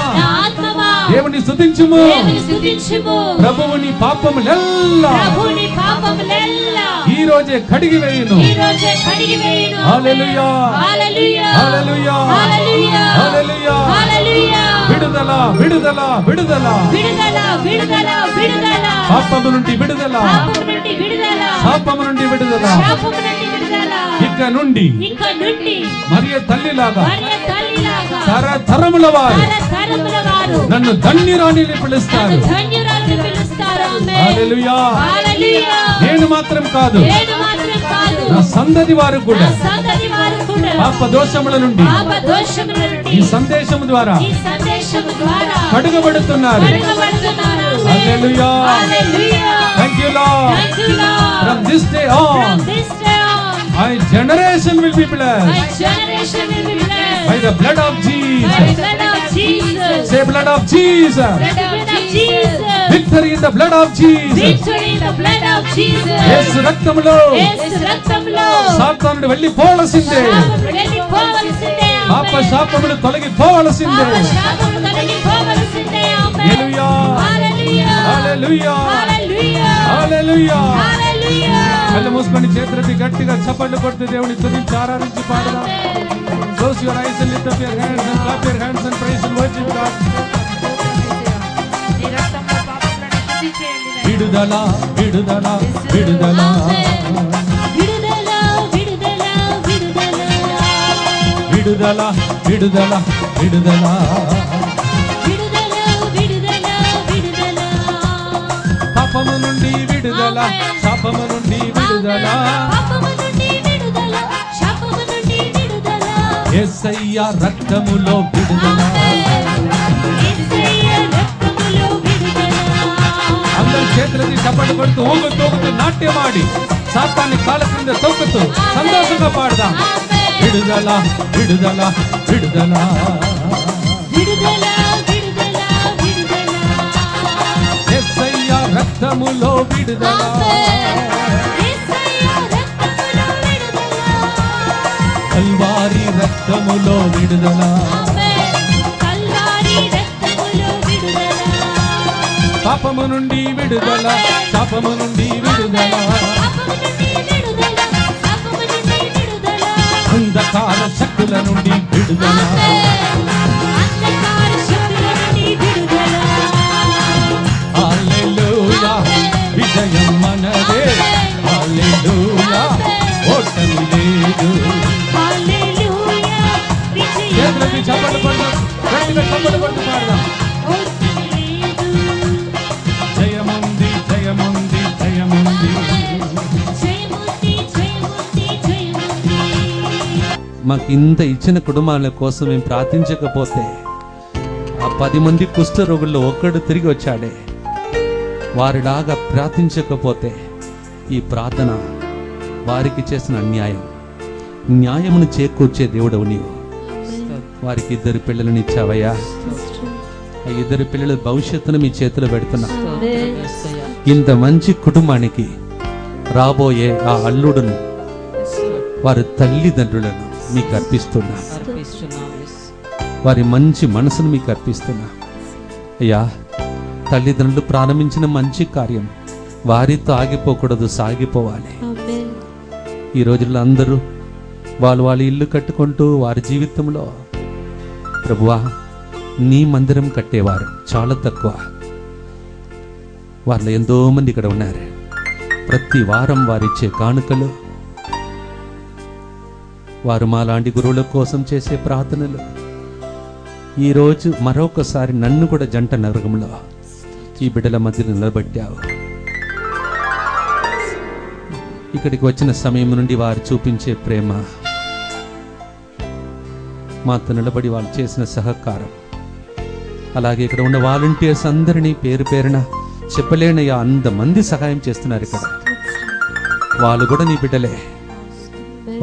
Speaker 8: దేవుని స్తుతించుము.
Speaker 3: దేవుని స్తుతించుము.
Speaker 8: ప్రభువుని పాపములెల్లా
Speaker 3: ప్రభుని పాపములెల్లా
Speaker 8: ఈ రోజే కడిగి వేయును.
Speaker 3: ఈ రోజే కడిగి వేయును.
Speaker 8: హల్లెలూయా
Speaker 3: హల్లెలూయా
Speaker 8: హల్లెలూయా
Speaker 3: హల్లెలూయా
Speaker 8: హల్లెలూయా
Speaker 3: హల్లెలూయా.
Speaker 8: విడుదల విడుదల విడుదల
Speaker 3: విడుదల విడుదల విడుదల.
Speaker 8: పాపము నుండి విడుదల,
Speaker 3: పాపము నుండి విడుదల,
Speaker 8: శాపము నుండి విడుదల.
Speaker 3: శాపము నుండి విడుదల.
Speaker 8: ఇక నుండి
Speaker 3: ఇక నుండి
Speaker 8: మరియ తల్లిలాగా
Speaker 3: మరియ తల్లిలాగా
Speaker 8: తరతరముల వారు
Speaker 3: తరతరముల వారు
Speaker 8: నన్ను ధన్యురాణి పిలుస్తారు.
Speaker 3: ధన్యురాలు పిలుస్తారు. ఆమేన్.
Speaker 8: హల్లెలూయా.
Speaker 3: హల్లెలూయా.
Speaker 8: నేను మాత్రం కాదు,
Speaker 3: నేను మాత్రం కాదు,
Speaker 8: నా సంతతి వారు కూడా
Speaker 3: నా సంతతి వారు కూడా
Speaker 8: పాప దోషముల నుండి
Speaker 3: పాప దోషముల నుండి
Speaker 8: ఈ సందేశము ద్వారా
Speaker 3: ఈ సందేశము ద్వారా
Speaker 8: కడుగబడుతున్నారు.
Speaker 3: కడుగబడుతున్నారు. ఆమేన్.
Speaker 8: Hallelujah.
Speaker 3: Hallelujah.
Speaker 8: Thank you, Lord.
Speaker 3: Thank you, Lord.
Speaker 8: From this day on,
Speaker 3: From this day on,
Speaker 8: my generation will be blessed
Speaker 3: my generation will be blessed
Speaker 8: by the blood of
Speaker 3: by the
Speaker 8: Jesus.
Speaker 3: blood of Jesus.
Speaker 8: Say blood of Jesus.
Speaker 3: Blood of Jesus.
Speaker 8: Victory in the blood of Jesus.
Speaker 3: Victory in the blood of Jesus.
Speaker 8: యేసు రక్తములో
Speaker 3: యేసు రక్తంలో
Speaker 8: సాతానుడు వెళ్ళిపోవలసిందే.
Speaker 3: శాపములు వెళ్ళిపోవలసిందే. ఆమేన్.
Speaker 8: పాప శాపములు తొలగిపోవలసిందే.
Speaker 3: పాప శాపములు తొలగిపోవలసిందే. ఆమేన్.
Speaker 8: Hallelujah.
Speaker 3: Hallelujah.
Speaker 8: Hallelujah.
Speaker 3: Hallelujah.
Speaker 8: Hallelujah.
Speaker 3: హల్లెలూయా.
Speaker 8: కళ్ళు మూసుకొని చేతులెత్తి గట్టిగా చప్పట్లు కొడుతూ దేవుని స్తుతించి ఆరాధించి పాడదాం. Close your eyes and lift up your hands and clap your hands and praise and worship God. విడుదల విడుదల విడుదల
Speaker 3: విడుదల విడుదల విడుదల.
Speaker 8: విడుదల విడుదల విడుదల
Speaker 3: విడుదల విడుదల విడుదల.
Speaker 8: పాపము నుండి విడుదల, శాపము నుండి విడుదల.
Speaker 3: పాపము నుండి విడుదల, శాపము నుండి విడుదల.
Speaker 8: యేసయ్య రక్తములో విడుదల.
Speaker 3: యేసయ్య రక్తములో విడుదల.
Speaker 8: అందరి చేతులకి చప్పట్లు కొడుతూ ఊగుతూ నాట్యమాడి సాతాన్ని కాళ్ళ కింద తొక్కుతూ సంతోషంగా పాడదాం. విడుదల విడుదల విడుదల
Speaker 3: విడుదల విడుదల విడుదల.
Speaker 8: యేసయ్య రక్తములో విడుదల.
Speaker 3: యేసయ్య రక్తములో విడుదల.
Speaker 8: కల్వారి రక్తములో విడుదల.
Speaker 3: కల్వారి రక్తములో విడుదల.
Speaker 8: పాపము నుండి విడుదల, శాపము నుండి విడుదల.
Speaker 3: పాపము నుండి విడుదల, శాపము నుండి విడుదల.
Speaker 8: అంధకార శక్తుల నుండి విడుదల.
Speaker 3: అంధకార శక్తుల నుండి విడుదల.
Speaker 8: హల్లెలూయా. విజయం మనదే. హల్లెలూయా. ఓటమి లేదు.
Speaker 3: హల్లెలూయా. విజయం
Speaker 8: చేతులకి చప్పట్లు కొడదాం, గట్టిగా చప్పట్లు కొడుతూ పాడదాం.
Speaker 3: ఓటమి లేదు.
Speaker 8: జయముంది జయముంది జయముంది.
Speaker 3: జయముంది జయముంది జయముంది.
Speaker 5: మాకు ఇంత ఇచ్చిన కుటుంబాల కోసం మేము ప్రార్థించకపోతే ఆ 10 మంది కుష్ఠరోగుల్లో ఒక్కడు తిరిగి వచ్చాడే. వారిలాగా ప్రార్థించకపోతే ఈ ప్రార్థన వారికి చేసిన అన్యాయం. న్యాయమును చేకూర్చే దేవుడవు నీవు. వారికి 2 పిల్లలను ఇచ్చావయ్యా. ఆ 2 పిల్లల భవిష్యత్తును మీ చేతిలో పెడుతున్నా. ఇంత మంచి కుటుంబానికి రాబోయే ఆ అల్లుడును వారి తల్లిదండ్రులను మీకు అర్పిస్తున్నా. వారి మంచి మనసును మీకు అర్పిస్తున్నా అయ్యా. తల్లిదండ్రులు ప్రారంభించిన మంచి కార్యం వారితో ఆగిపోకూడదు, సాగిపోవాలి. ఈ రోజుల్లో అందరూ వాళ్ళ ఇల్లు కట్టుకుంటూ వారి జీవితంలో ప్రభువా నీ మందిరం కట్టేవారు చాలా తక్కువ. వాళ్ళు ఎంతో మంది ఇక్కడ ఉన్నారు. ప్రతి వారం వారిచ్చే కానుకలు, వారు మాలాంటి గురువుల కోసం చేసే ప్రార్థనలు, ఈరోజు మరొకసారి నన్ను కూడా జంట నరకంలో ఈ బిడ్డల మధ్యలో నిలబెట్టావు. ఇక్కడికి వచ్చిన సమయం నుండి వారు చూపించే ప్రేమ, మాతో నిలబడి వాళ్ళు చేసిన సహకారం, అలాగే ఇక్కడ ఉన్న వాలంటీర్స్ అందరినీ పేరు పేరున చెప్పలేనయ్యా, 100 మంది సహాయం చేస్తున్నారు ఇక్కడ. వాళ్ళు కూడా నీ బిడ్డలే.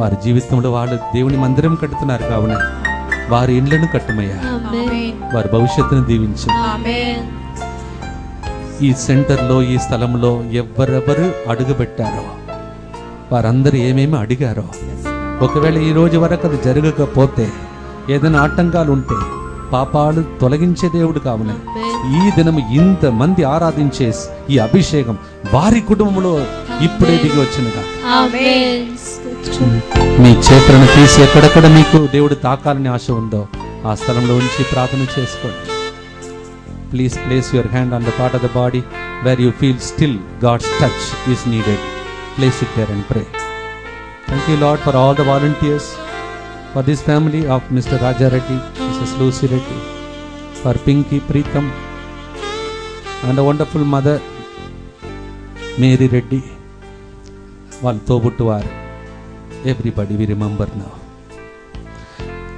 Speaker 5: వారి జీవితంలో వాళ్ళు దేవుని మందిరం కట్టుతున్నారు కావున వారి ఇండ్లను కట్టుమయ్యా. వారి భవిష్యత్తును దీవించు. ఈ సెంటర్లో ఈ స్థలంలో ఎవరెవరు అడుగుపెట్టారో వారందరూ ఏమేమి అడిగారో, ఒకవేళ ఈ రోజు వరకు అది జరగకపోతే ఏదైనా ఆటంకాలు ఉంటే
Speaker 8: పాపాలు తొలగించే దేవుడు కావున ఈ దినము ఇంతమంది ఆరాధించే ఈ అభిషేకం వారి కుటుంబంలో ఇప్పుడే దిగి వచ్చినగా మీ చేతులను తీసి ఎక్కడెక్కడ మీకు దేవుడు తాకాలని ఆశ ఉందో ఆ స్థలంలో ఉంచి ప్రార్థన చేసుకోండి. Please place your hand on the part of the body where you feel still God's touch is needed. Place it there and pray. Thank you Lord for all the volunteers, for this family of Mr. Raja Reddy, Mrs. Lucy Reddy, for Pinky Preetham and a wonderful mother Mary Reddy, వాళ్ళు తోబుట్టువారు. Everybody we remember now.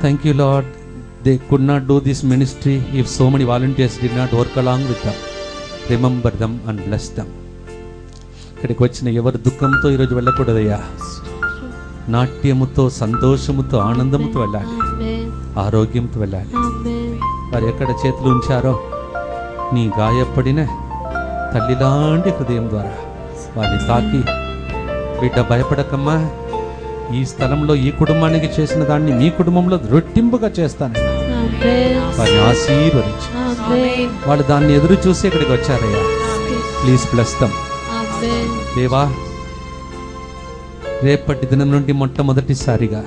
Speaker 8: Thank you Lord, they could not do this ministry if so many volunteers did not work along with them. Remember them and bless them. ఇక్కడికి వచ్చిన ఎవరు దుఃఖంతో ఈరోజు వెళ్ళకూడదయ్యా, నాట్యముతో సంతోషముతో ఆనందముతో వెళ్ళాలి, ఆరోగ్యంతో వెళ్ళాలి. వారు ఎక్కడ చేతులు ఉంచారో నీ గాయపడిన తల్లిలాంటి హృదయం ద్వారా వారిని తాకి, బిడ్డ భయపడకమ్మా, ఈ స్థలంలో ఈ కుటుంబానికి చేసిన దాన్ని మీ కుటుంబంలో రెట్టింపుగా చేస్తాను వారిని ఆశీర్వదించి. వాళ్ళు దాన్ని ఎదురు చూసి ఇక్కడికి వచ్చారయ్యా. ప్లీజ్ బ్లెస్ దెం దేవా. రేపటి దినం నుండి మొట్టమొదటిసారిగా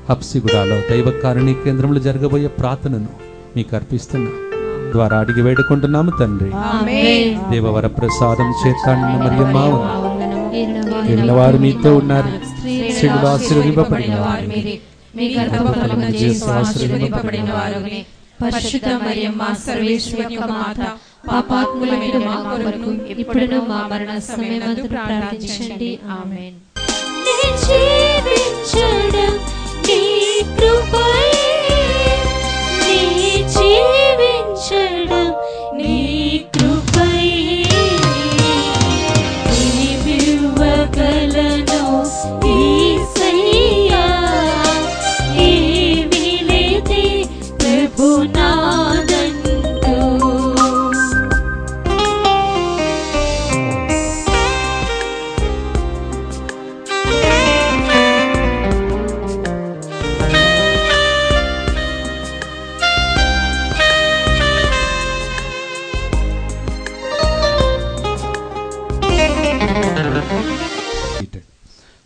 Speaker 8: హబ్సిగూడలో దైవకారుణ్య కేంద్రంలో జరగబోయే ప్రార్థనను మీకు అర్పిస్తున్నా ద్వారా అడిగి వేడుకుంటున్నాము తండ్రి. దేవవర ప్రసాదం చేతాన్న మరియమ్మ ఉన్న వారు మీతో ఉన్నారు, స్త్రీలలో ఆశీర్వదింపబడిన వారు మీరే, మీ గర్భఫలమున యేసు ఆశీర్వదింపబడిన వారునే. పరిశుద్ధ మరియమ్మ సర్వేశ్వరి యొక్క మాత, పాపాత్ములమైన మా కొరకు ఇప్పుడును మా మరణ సమయమందు ప్రార్థించండి. ఆమేన్.
Speaker 3: నీ జీవించడం నీ కృపయే, నీ జీవించడం నీ కృపయే. ఏమివ్వగలను యేసయ్యా, ఏమీ లేదే ప్రభునాదంటూ.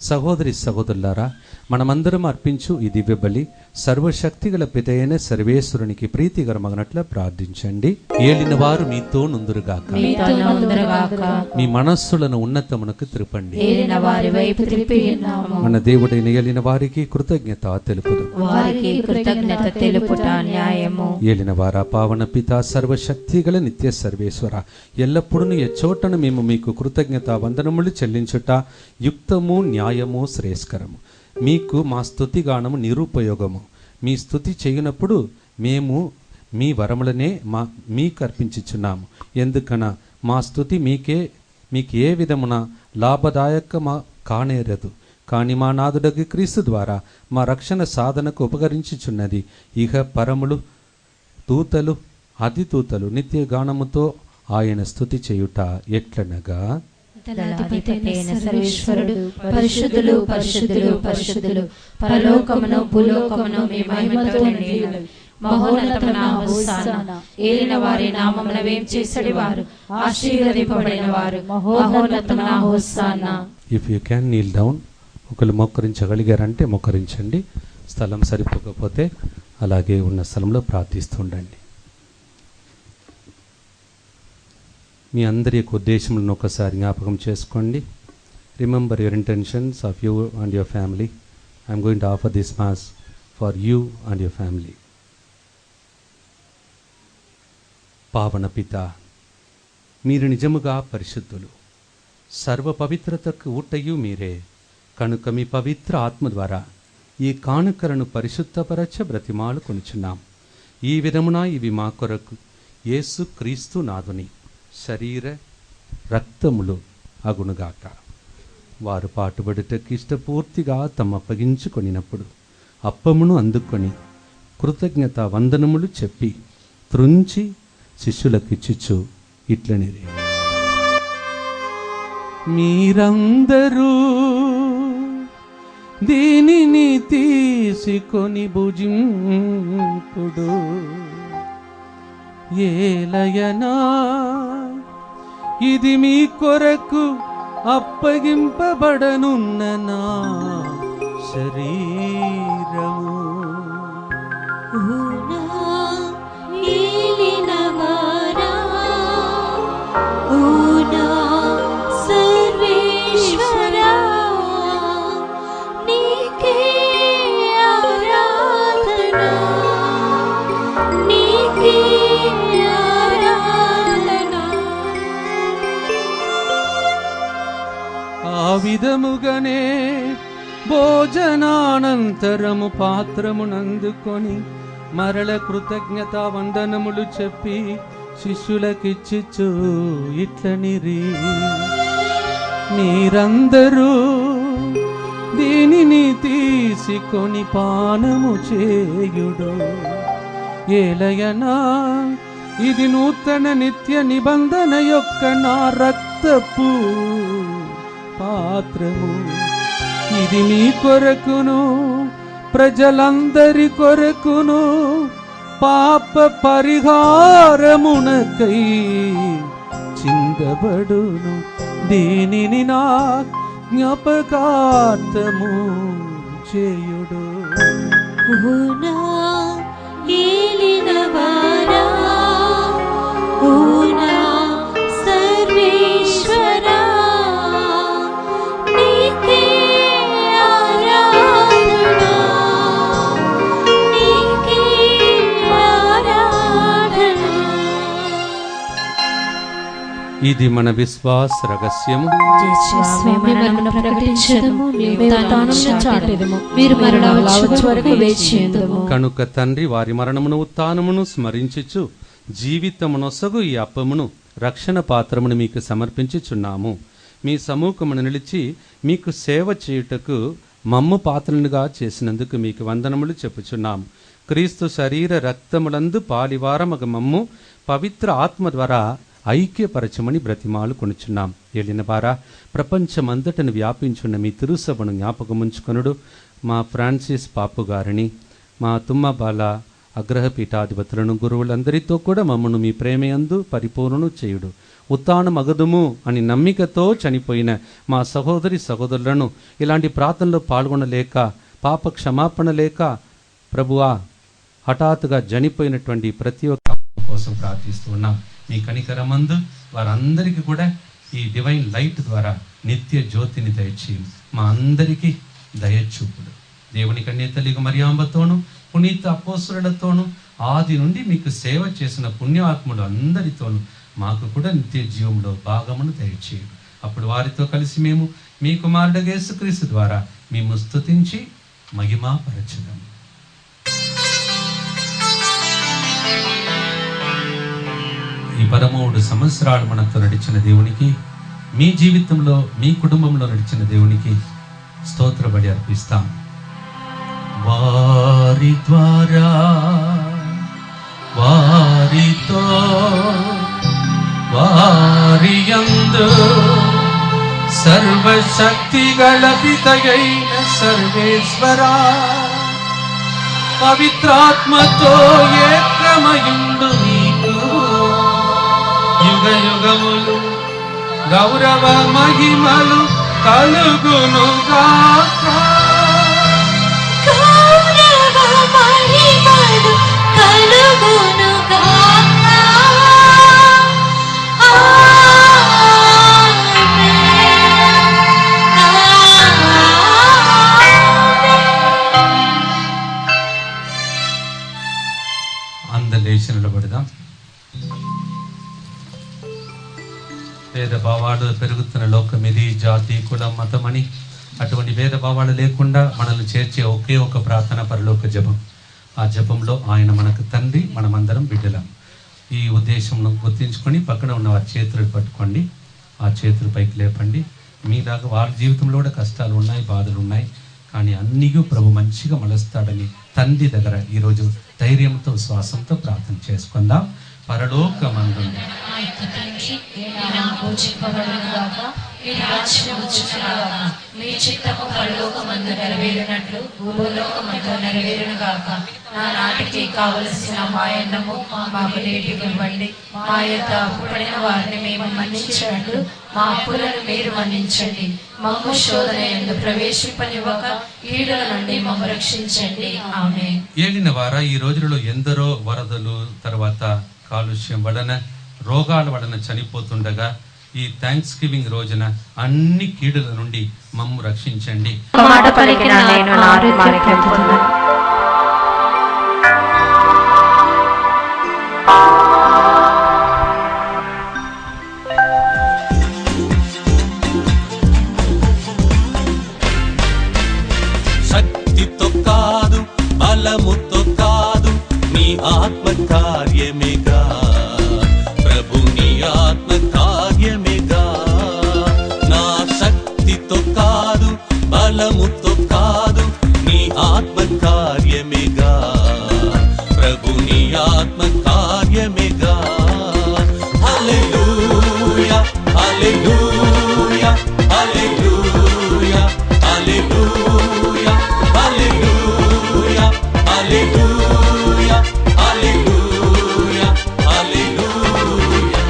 Speaker 8: సహోదరి సహోదరులారా, మనమందరం అర్పించు ఈ దివ్య బలి సర్వశక్తి గల పితైన సర్వేశ్వరునికి ప్రీతికరమగనట్ల ప్రార్థించండి. ఏలిన వారు మీతో నుందురుగాక, మీ మనస్సులను ఉన్నతమునకు త్రిపండి. మన దేవుడైన ఏలిన వారికి కృతజ్ఞత తెలుపుట న్యాయము. ఏలిన వారా పావన పిత సర్వశక్తి గల నిత్య సర్వేశ్వర, ఎల్లప్పుడూ ఎచ్చోటను మేము మీకు కృతజ్ఞత వందనములు చెల్లించుట యుక్తము, న్యాయము, శ్రేయస్కరము. మీకు మా స్తుతి గానము నిరుపయోగము. మీ స్తుతి చేయనప్పుడు మేము మీ వరములనే మీకు అర్పించుచున్నాము. ఎందుకన మా స్తుతి మీకు ఏ విధమున లాభదాయకమా కానేరదు. కానీ మా నాథుడగు క్రీస్తు ద్వారా మా రక్షణ సాధనకు ఉపకరించుచున్నది. ఇహ పరములు దూతలు అతిదూతలు నిత్య గానముతో ఆయన స్తుతి చేయుట ఎట్లనగా,
Speaker 3: సర్వేశ్వరుడు పరిశుద్ధులు పరిశుద్ధులు పరిశుద్ధులు, పరలోకమును భూలోకమును మీ మహిమతో నిండినవి. మహోన్నతమున హోసానా, ఏలిన వారి నామమున వేంచేసడి వారు ఆశీర్వదింపబడిన వారు. మహోన్నతమున హోసానా.
Speaker 8: If you can kneel down. ఒకరు మోకరించగలిగారంటే మోకరించండి. స్థలం సరిపోకపోతే అలాగే ఉన్న స్థలంలో ప్రార్థిస్తుండండి. మీ అందరి యొక్క ఉద్దేశములను ఒకసారి జ్ఞాపకం చేసుకోండి. Remember your intentions of you and your family. I'm going to offer this mass for you and your family. పావన పిత, మీరు నిజముగా పరిశుద్ధులు, సర్వ పవిత్రతకు ఊటయు మీరే. కనుక మీ పవిత్ర ఆత్మ ద్వారా ఈ కానుకలను పరిశుద్ధపరచ బ్రతిమాలు కొనుచున్నాం. ఈ విధమున ఇవి మా కొరకు యేసు క్రీస్తు నాథుని శరీర రక్తములు అగునుగాక. వారు పాటుబడుటకు ఇష్టపూర్తిగా అప్పగించుకొనినప్పుడు అప్పమును అందుకొని కృతజ్ఞత వందనములు చెప్పి త్రుంచి శిష్యులకిచ్చుచు ఇట్లనిరి, మీరందరూ దీనిని తీసుకొని భుజింపుడు. ఏలయనా ఇది మీ కొరకు అప్పగింపబడనున్న నా శరీరము. ఆ విధముగానే భోజనానంతరము పాత్రమునందుకొని మరల కృతజ్ఞతా వందనములు చెప్పి శిష్యులకిచ్చిచ్చు ఇట్లనిరి, మీరందరూ దీనిని తీసుకొని పానము చేయుడు. ఏలయనా ఇది నూతన నిత్య నిబంధన యొక్క నా రక్తపు పాత్రము. ఇది మీ కొరకును ప్రజలందరి కొరకును పాప పరిహారమునకై చిందబడును. దీనిని నా జ్ఞాపకార్థము చేయుడు. ఇది మన విశ్వాస రహస్యము. కనుక తండ్రి వారి మరణమును ఉత్థానమును స్మరించుచు జీవితమునొసగు ఈ అప్పమును రక్షణ పాత్రమును మీకు సమర్పించుచున్నాము. మీ సముఖమును నిలిచి మీకు సేవ చేయుటకు మమ్ము పాత్రలుగా చేసినందుకు మీకు వందనములు చెప్పుచున్నాము. క్రీస్తు శరీర రక్తములందు పాలివారమగ మమ్ము పవిత్ర ఆత్మ ద్వారా ఐక్యపరచమని బ్రతిమాలు కొనుచున్నాం. ఏలిన వారా, ప్రపంచమంతటను వ్యాపించున్న మీ తిరుసభను జ్ఞాపకముంచుకొనుడు. మా ఫ్రాన్సిస్ పాపు గారిని, మా తుమ్మబాల అగ్రహపీఠాధిపతులను, గురువులందరితో కూడా మమ్మను మీ ప్రేమయందు పరిపూర్ణను చేయుడు. ఉత్థానమగదుము అని నమ్మికతో చనిపోయిన మా సహోదరి సహోదరులను ఇలాంటి ప్రార్థనలో పాల్గొనలేక, పాప క్షమాపణ లేక ప్రభువా హఠాత్తుగా చనిపోయినటువంటి ప్రతి ఒక్క కోసం ప్రార్థిస్తూ ఉన్నాం. మీ కనికరమందు వారందరికీ కూడా ఈ డివైన్ లైట్ ద్వారా నిత్య జ్యోతిని దయచేయము. మా అందరికీ దయచూపుడు. దేవుని కన్యతల్లి మరియాంబతోను పునీత అపోస్తలులతోను ఆది నుండి మీకు సేవ చేసిన పుణ్యాత్ములు అందరితోనూ మాకు కూడా నిత్య జీవంలో భాగమును దయచేయు. అప్పుడు వారితో కలిసి మేము మీ కుమారుడు యేసుక్రీస్తు ద్వారా మేము స్తుతించి మహిమపరచుదాము. ఈ 13 సంవత్సరాలు మనతో నడిచిన దేవునికి, మీ జీవితంలో మీ కుటుంబంలో నడిచిన దేవునికి స్తోత్ర బలి అర్పిస్తాం. వారి ద్వారా వారితో వారియందు సర్వశక్తి గల పితయైన సర్వేశ్వరా, పవిత్రాత్మతో ఏకమయుండు నీకు యుగ యుగములు గౌరవ మహిమలు కలుగునుగాక. అందలేచి నిలబడదాం. భేదభావాలు పెరుగుతున్న లోకం ఇది, జాతి కులం మతమని అటువంటి భేదభావాలు లేకుండా మనల్ని చేర్చే ఒకే ఒక ప్రార్థన పరలోక జపం. ఆ జపంలో ఆయన మనకు తండ్రి, మనమందరం బిడ్డలం. ఈ ఉద్దేశంను గుర్తించుకొని పక్కన ఉన్న వారి చేతులు పట్టుకోండి, ఆ చేతులు పైకి లేపండి. మీలాగా వారి జీవితంలో కూడా కష్టాలు ఉన్నాయి, బాధలు ఉన్నాయి, కానీ అన్నీ ప్రభు మంచిగా మలుస్తాడని తండ్రి దగ్గర ఈరోజు ధైర్యంతో శ్వాసంతో ప్రార్థన చేసుకుందాం. పరలోకమందుండు
Speaker 3: మీ రాజ్యం వచ్చునుగాక, మీ చిత్తము పరలోకమందు నెరవేరినట్లు భూలోకమందు నెరవేరునుగాక. నానాటికి కావలసిన మాయన్నము మాకు నేటికి ఇవ్వండి. మా యొక్క అప్పుడైన వారిని మేము మన్నించినట్లు మా అప్పులను మీరు మన్నించండి. మమ్ము శోధన యందు ప్రవేశింపనివ్వక కీడుల నుండి మమ్ము రక్షించండి. ఆమేన్.
Speaker 8: ఏలిన వారా, ఈ రోజులలో ఎందరో వరదలు, తర్వాత కాలుష్యం వలన, రోగాల వలన చనిపోతుండగా ఈ థ్యాంక్స్ గివింగ్ రోజున అన్ని కీడుల నుండి మమ్ము రక్షించండి.
Speaker 3: మాట పలికిన నేను నా ఆరోగ్యం పొందును.
Speaker 9: శక్తితో కాదు, బలముతో కాదు, నీ ఆత్మ కార్యమేగా ప్రభు, నీ ఆత్మ కార్యమేగా. నా శక్తితో కాదు, బలముతో కాదు, నీ ఆత్మ కార్యమేగా ప్రభు, నీ ఆత్మ కార్యమేగా. హల్లెలూయా hallelujah hallelujah hallelujah hallelujah hallelujah hallelujah హల్లెలూయా.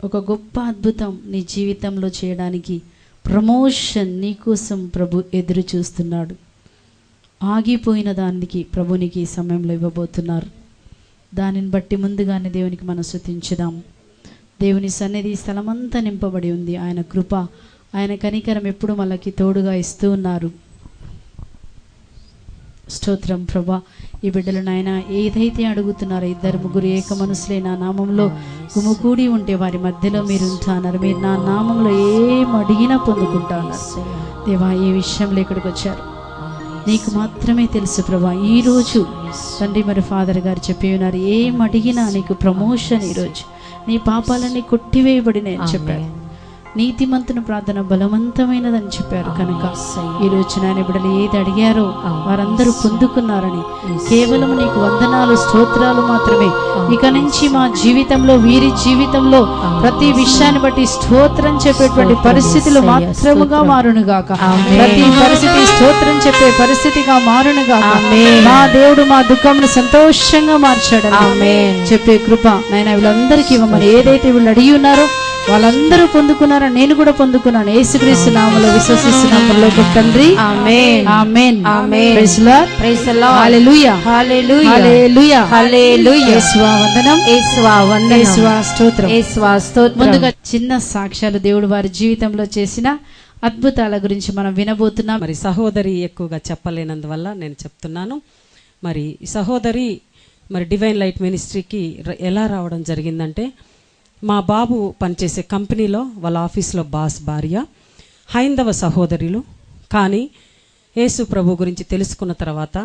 Speaker 2: ఒక గొప్ప అద్భుతం నీ జీవితంలో చేయడానికి, ప్రమోషన్ నీకోసం ప్రభు ఎదురు చూస్తున్నాడు. ఆగిపోయిన దానికి ప్రభునికి ఈ సమయంలో ఇవ్వబోతున్నారు. దానిని బట్టి ముందుగానే దేవునికి మనం స్తుతించుదాం. దేవుని సన్నిధి స్థలమంతా నింపబడి ఉంది. ఆయన కృప, ఆయన కనికరం ఎప్పుడు మనకి తోడుగా ఇస్తూ ఉన్నారు. స్తోత్రం ప్రభా. ఈ బిడ్డలు నాయన ఏదైతే అడుగుతున్నారో, 2-3 ఏక మనసులే నా నామంలో గుమికూడి ఉంటే వారి మధ్యలో మీరు ఉంటున్నారు. మీరు నా నామంలో ఏం అడిగినా పొందుకుంటున్నారు. దేవా, ఏ విషయంలో ఇక్కడికి వచ్చారు నీకు మాత్రమే తెలుసు ప్రభా. ఈరోజు తండ్రి మరి ఫాదర్ గారు చెప్పి ఉన్నారు, ఏం అడిగినా నీకు ప్రమోషన్. ఈరోజు నీ పాపాలన్నీ కొట్టివేయబడినాయి అని చెప్పారు. నీతిమంతుని ప్రార్థన బలవంతమైనదని చెప్పారు. కనుక ఈరోజు నాయన బిడ్డలు ఏది అడిగారో వారందరూ పొందుకున్నారని, కేవలం నీకు వందనాలు స్తోత్రాలు మాత్రమే. ఇక నుంచి మా జీవితంలో, వీరి జీవితంలో ప్రతి విషయాన్ని బట్టి స్తోత్రం చెప్పేటువంటి పరిస్థితులు మాత్రముగా మారునుగాక. ప్రతి పరిస్థితి స్తోత్రం చెప్పే పరిస్థితిగా మారునుగాక. మా దేవుడు మా దుఃఖంను సంతోషంగా మార్చాడు చెప్పే కృప నాయన వీళ్ళందరికీ ఇవ్వమని. ఏదైతే వీళ్ళు అడిగి ఉన్నారో వాళ్ళందరూ పొందుకున్నారని నేను కూడా పొందుకున్నాను. యేసుక్రీస్తు నామములో విశ్వసిస్తున్నాము పరలోకపు తండ్రి. Amen amen amen. Praise Lord praise Lord. Hallelujah hallelujah hallelujah hallelujah. యేసువా వందనం, యేసువా వందనం, యేసువా స్తోత్రం, యేసువా స్తోత్రం. ముందుగా చిన్న సాక్ష్యాలు దేవుడు వారి జీవితంలో చేసిన అద్భుతాల గురించి మనం వినబోతున్నాం.
Speaker 10: మరి సహోదరి ఎక్కువగా చెప్పలేనందువల్ల నేను చెప్తున్నాను. మరి సహోదరి మరి డివైన్ లైట్ మినిస్ట్రీకి ఎలా రావడం జరిగిందంటే, మా బాబు పనిచేసే కంపెనీలో వాళ్ళ ఆఫీస్లో బాస్ భార్య హైందవ సహోదరులు. కానీ యేసు ప్రభు గురించి తెలుసుకున్న తర్వాత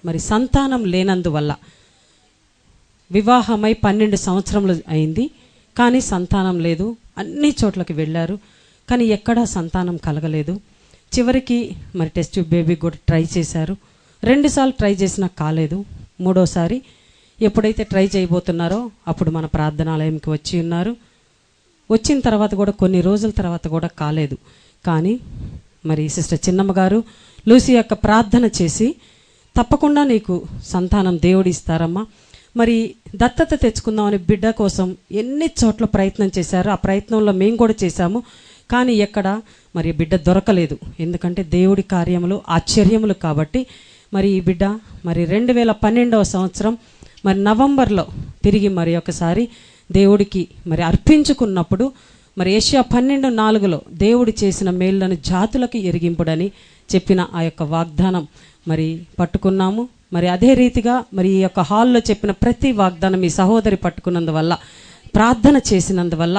Speaker 10: మరి సంతానం లేనందువల్ల వివాహమై 12 సంవత్సరములు అయింది. కానీ సంతానం లేదు. అన్ని చోట్లకి వెళ్ళారు, కానీ ఎక్కడా సంతానం కలగలేదు. చివరికి మరి టెస్ట్ బేబీ కూడా ట్రై చేశారు. 2 సార్లు ట్రై చేసినా కాలేదు. 3వసారి ఎప్పుడైతే ట్రై చేయబోతున్నారో అప్పుడు మన ప్రార్థనాలయంకి వచ్చి ఉన్నారు. వచ్చిన తర్వాత కూడా కొన్ని రోజుల తర్వాత కూడా కాలేదు. కానీ మరి సిస్టర్ చిన్నమ్మ గారు లూసీ యొక్క ప్రార్థన చేసి, తప్పకుండా నీకు సంతానం దేవుడు ఇస్తారమ్మా, మరి దత్తత తెచ్చుకుందామని బిడ్డ కోసం ఎన్ని చోట్ల ప్రయత్నం చేశారు. ఆ ప్రయత్నంలో మేము కూడా చేశాము. కానీ ఎక్కడ మరి బిడ్డ దొరకలేదు. ఎందుకంటే దేవుడి కార్యములు ఆశ్చర్యములు కాబట్టి. మరి ఈ బిడ్డ మరి 2012వ సంవత్సరం మరి నవంబర్లో తిరిగి మరి ఒకసారి దేవుడికి మరి అర్పించుకున్నప్పుడు మరి యెషయా 12:4లో దేవుడు చేసిన మేళ్లను జాతులకు ఎరిగింపుడని చెప్పిన ఆ యొక్క వాగ్దానం మరి పట్టుకున్నాము. మరి అదే రీతిగా మరి ఈ యొక్క హాల్లో చెప్పిన ప్రతి వాగ్దానం ఈ సహోదరి పట్టుకున్నందువల్ల, ప్రార్థన చేసినందువల్ల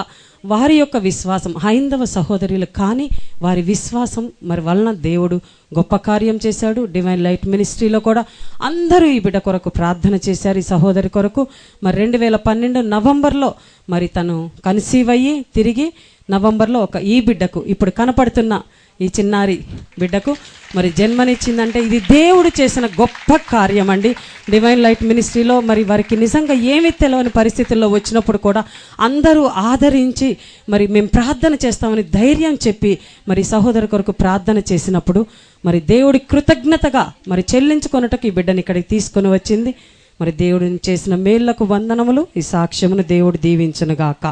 Speaker 10: వారి యొక్క విశ్వాసం, హైందవ సహోదరులు కానీ వారి విశ్వాసం మరి వలన దేవుడు గొప్ప కార్యం చేశాడు. డివైన్ లైట్ మినిస్ట్రీలో కూడా అందరూ ఈ బిడ్డ కొరకు ప్రార్థన చేశారు, ఈ సహోదరి కొరకు. మరి 2012 నవంబర్లో మరి తను కన్సీవ్ అయ్యి తిరిగి నవంబర్లో ఈ బిడ్డకు ఇప్పుడు కనపడుతున్న ఈ చిన్నారి బిడ్డకు మరి జన్మనిచ్చిందంటే ఇది దేవుడు చేసిన గొప్ప కార్యం అండి. డివైన్ లైట్ మినిస్ట్రీలో మరి వారికి నిజంగా ఏమీ తెలియని పరిస్థితుల్లో వచ్చినప్పుడు కూడా అందరూ ఆదరించి మరి మేము ప్రార్థన చేస్తామని ధైర్యం చెప్పి మరి సహోదరు కొరకు ప్రార్థన చేసినప్పుడు మరి దేవుడి కృతజ్ఞతగా మరి చెల్లించుకొనుటకు ఈ బిడ్డని ఇక్కడికి తీసుకొని వచ్చింది. మరి దేవుడిని చేసిన మేళ్లకు వందనములు. ఈ సాక్ష్యమును దేవుడు దీవించునుగాక.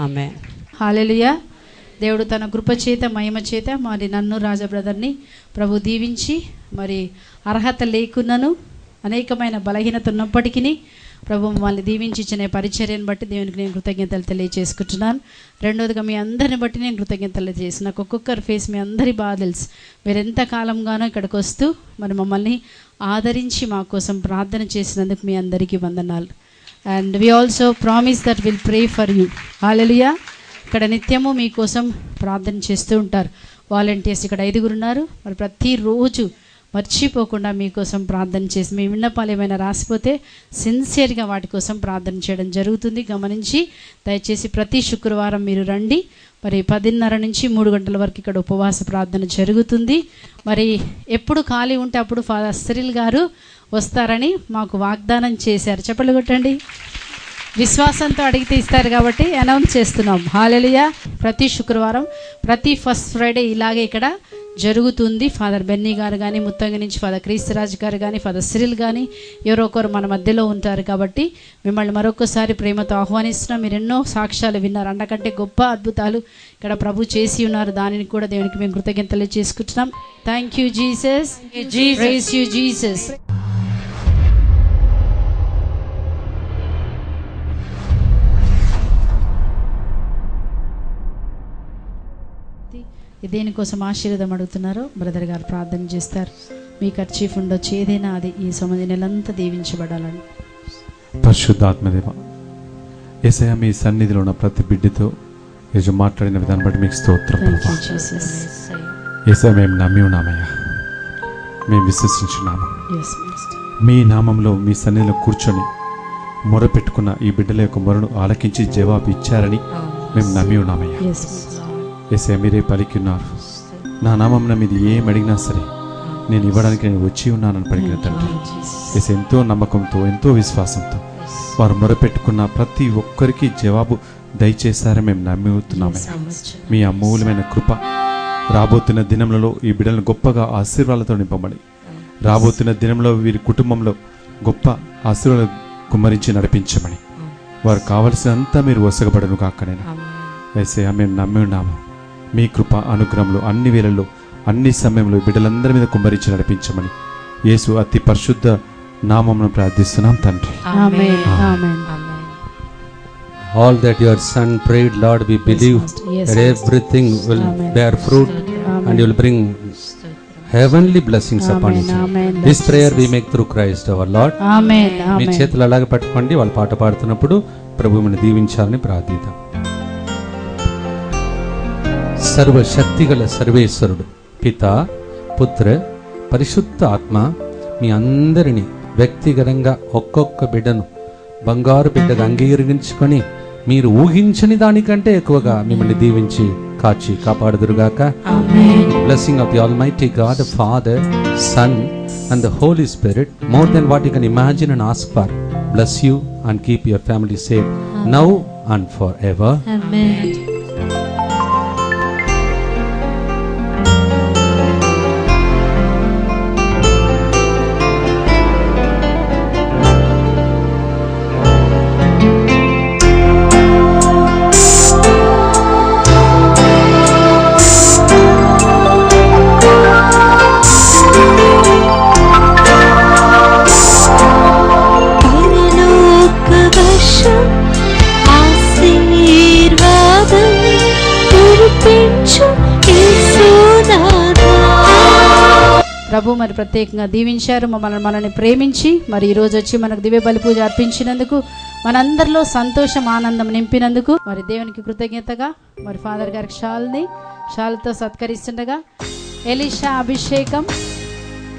Speaker 10: ఆమేన్.
Speaker 2: హల్లెలూయా. దేవుడు తన కృప చేత మహిమ చేత మరి నన్ను రాజా బ్రదర్ని ప్రభు దీవించి మరి అర్హత లేకున్నను అనేకమైన బలహీనత ఉన్నప్పటికీ ప్రభు మమ్మల్ని దీవించి ఇచ్చిన పరిచర్యను బట్టి దేవునికి నేను కృతజ్ఞతలు తెలియజేసుకుంటున్నాను. రెండోదిగా మీ అందరిని బట్టి నేను కృతజ్ఞతలు చేసి నాకు ఒక్కొక్కరి ఫేస్ మీ అందరి బాగా తెలుసు. మీరు ఎంత కాలంగానో ఇక్కడికి వస్తూ మరి మమ్మల్ని ఆదరించి మా కోసం ప్రార్థన చేసినందుకు మీ అందరికీ వందనాలు. And we also promise that will pray for you. Hallelujah. ఇక్కడ నిత్యము మీకోసం ప్రార్థన చేస్తూ ఉంటారు వాలంటీర్స్. ఇక్కడ 5 ఉన్నారు. మరి ప్రతిరోజు మర్చిపోకుండా మీకోసం ప్రార్థన చేసి మీ విన్నపాలు ఏమైనా రాసిపోతే సిన్సియర్గా వాటి కోసం ప్రార్థన చేయడం జరుగుతుంది. గమనించి దయచేసి ప్రతి శుక్రవారం మీరు రండి. మరి 10:30 నుంచి 3 గంటల వరకు ఇక్కడ ఉపవాస ప్రార్థన జరుగుతుంది. మరి ఎప్పుడు ఖాళీ ఉంటే అప్పుడు ఫాదర్ సిరిల్ గారు వస్తారని మాకు వాగ్దానం చేశారు. చెప్పలు కొట్టండి. విశ్వాసంతో అడిగితే ఇస్తారు కాబట్టి అనౌన్స్ చేస్తున్నాం. హల్లెలూయా. ప్రతి శుక్రవారం ప్రతి ఫస్ట్ ఫ్రైడే ఇలాగే ఇక్కడ జరుగుతుంది. ఫాదర్ బెన్నీ గారు కానీ ముత్తంగి నుంచి ఫాదర్ క్రీస్తురాజు గారు కానీ ఫాదర్ సిరిల్ కానీ ఎవరో ఒకరు మన మధ్యలో ఉంటారు. కాబట్టి మిమ్మల్ని మరొకసారి ప్రేమతో ఆహ్వానిస్తున్నాం. మీరు ఎన్నో సాక్ష్యాలు విన్నారు. అంతకంటే గొప్ప అద్భుతాలు ఇక్కడ ప్రభు చేసి ఉన్నారు. దానిని కూడా దేవునికి మేము కృతజ్ఞతలు చేసుకుంటున్నాం. Thank you Jesus. Praise you Jesus. దేనికోసం ఆశీర్వాదం అడుగుతున్నారో బ్రదర్ గారు ప్రార్థన చేస్తారు. మీ కర్చీఫ్ ఉండొచ్చు, ఏదైనా అది ఈ సమయ నెలంతా దీవించబడాలని.
Speaker 8: పరిశుద్ధాత్మదేవ యేసయ్య, మీ సన్నిధిలో ఉన్న ప్రతి బిడ్డతో ఈరోజు మాట్లాడిన విధానం బట్టి మీకు స్తోత్రం. యేసయ్య, మేము నమ్మి ఉన్నామయ్యా, మేము విశ్వసించున్నాము. మీ నామంలో మీ సన్నిధిలో కూర్చొని మొరపెట్టుకున్న ఈ బిడ్డల యొక్క మొరను ఆలకించి జవాబు ఇచ్చారని మేము నమ్మి ఉన్నామయ్యా. యేసయ్య, మీరే పలికి ఉన్నారు. నా నామమున మీది ఏం అడిగినా సరే నేను ఇవ్వడానికి నేను వచ్చి ఉన్నానని పలికిన తండ్రి. యేసయ్య, ఎంతో నమ్మకంతో ఎంతో విశ్వాసంతో వారు మొరపెట్టుకున్న ప్రతి ఒక్కరికి జవాబు దయచేశారని మేము నమ్ముతున్నామయ్యా. మీ అమూల్యమైన కృప రాబోతున్న దినంలో ఈ బిడ్డలను గొప్పగా ఆశీర్వాదాలతో నింపమని, రాబోతున్న దినంలో వీరి కుటుంబంలో గొప్ప ఆశీర్వాదాలు కుమ్మరించి నడిపించమని, వారు కావలసినంత మీరు ఒసగబడను కాకనైనా యేసయ్య మేము నమ్మి ఉన్నాము. మీ కృప అనుగ్రహంలో అన్ని వేళల్లో అన్ని సమయంలో బిడ్డలందరి మీద కుమ్మరించి నడిపించమని యేసు అతి పరిశుద్ధ నామమును ప్రార్థిస్తున్నాం తండ్రి.
Speaker 2: Amen. Amen.
Speaker 8: All that your son prayed, Lord, we believe that everything will bear fruit and you will bring heavenly blessings upon it. This prayer we make through Christ our Lord.
Speaker 2: ఆమేన్.
Speaker 8: మీ చేతులు అలాగే పట్టుకోండి. వాళ్ళు పాట పాడుతున్నప్పుడు ప్రభువుని దీవించాలని ప్రార్థిద్దాం. సర్వశక్తిగల సర్వేశ్వరుడు పిత, పుత్ర, పరిశుద్ధ ఆత్మ మీ అందరినీ వ్యక్తిగతంగా ఒక్కొక్క బిడ్డను బంగారు బిడ్డగా అంగీకరించుకొని మీరు ఊహించని దానికంటే ఎక్కువగా మిమ్మల్ని దీవించి కాచి కాపాడుదురుగాక. Blessing of the almighty God, Father, Son and the Holy Spirit, more than what you can imagine and ask for, bless you and keep your family safe now and forever.
Speaker 2: Amen. ప్రభు మరి ప్రత్యేకంగా దీవించారు. మనల్ని ప్రేమించి మరి ఈరోజు వచ్చి మనకు దివ్య బలి పూజ అర్పించినందుకు, మనందరిలో సంతోషం ఆనందం నింపినందుకు మరి దేవునికి కృతజ్ఞతగా మరి ఫాదర్ గారికి షాల్తో సత్కరిస్తుండగా ఎలీషా అభిషేకం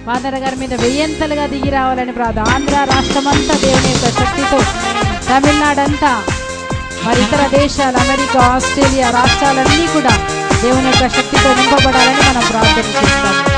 Speaker 2: ఫాదర్ గారి మీద వెయ్యంతలుగా దిగి రావాలని ప్రార్థన. ఆంధ్ర రాష్ట్రమంతా దేవుని యొక్క శక్తితో, తమిళనాడు అంతా మరి ఇతర దేశాలు, అమెరికా, ఆస్ట్రేలియా రాష్ట్రాలన్నీ కూడా దేవుని యొక్క శక్తితో నింపబడాలని మనం ప్రార్థన చేస్తాము.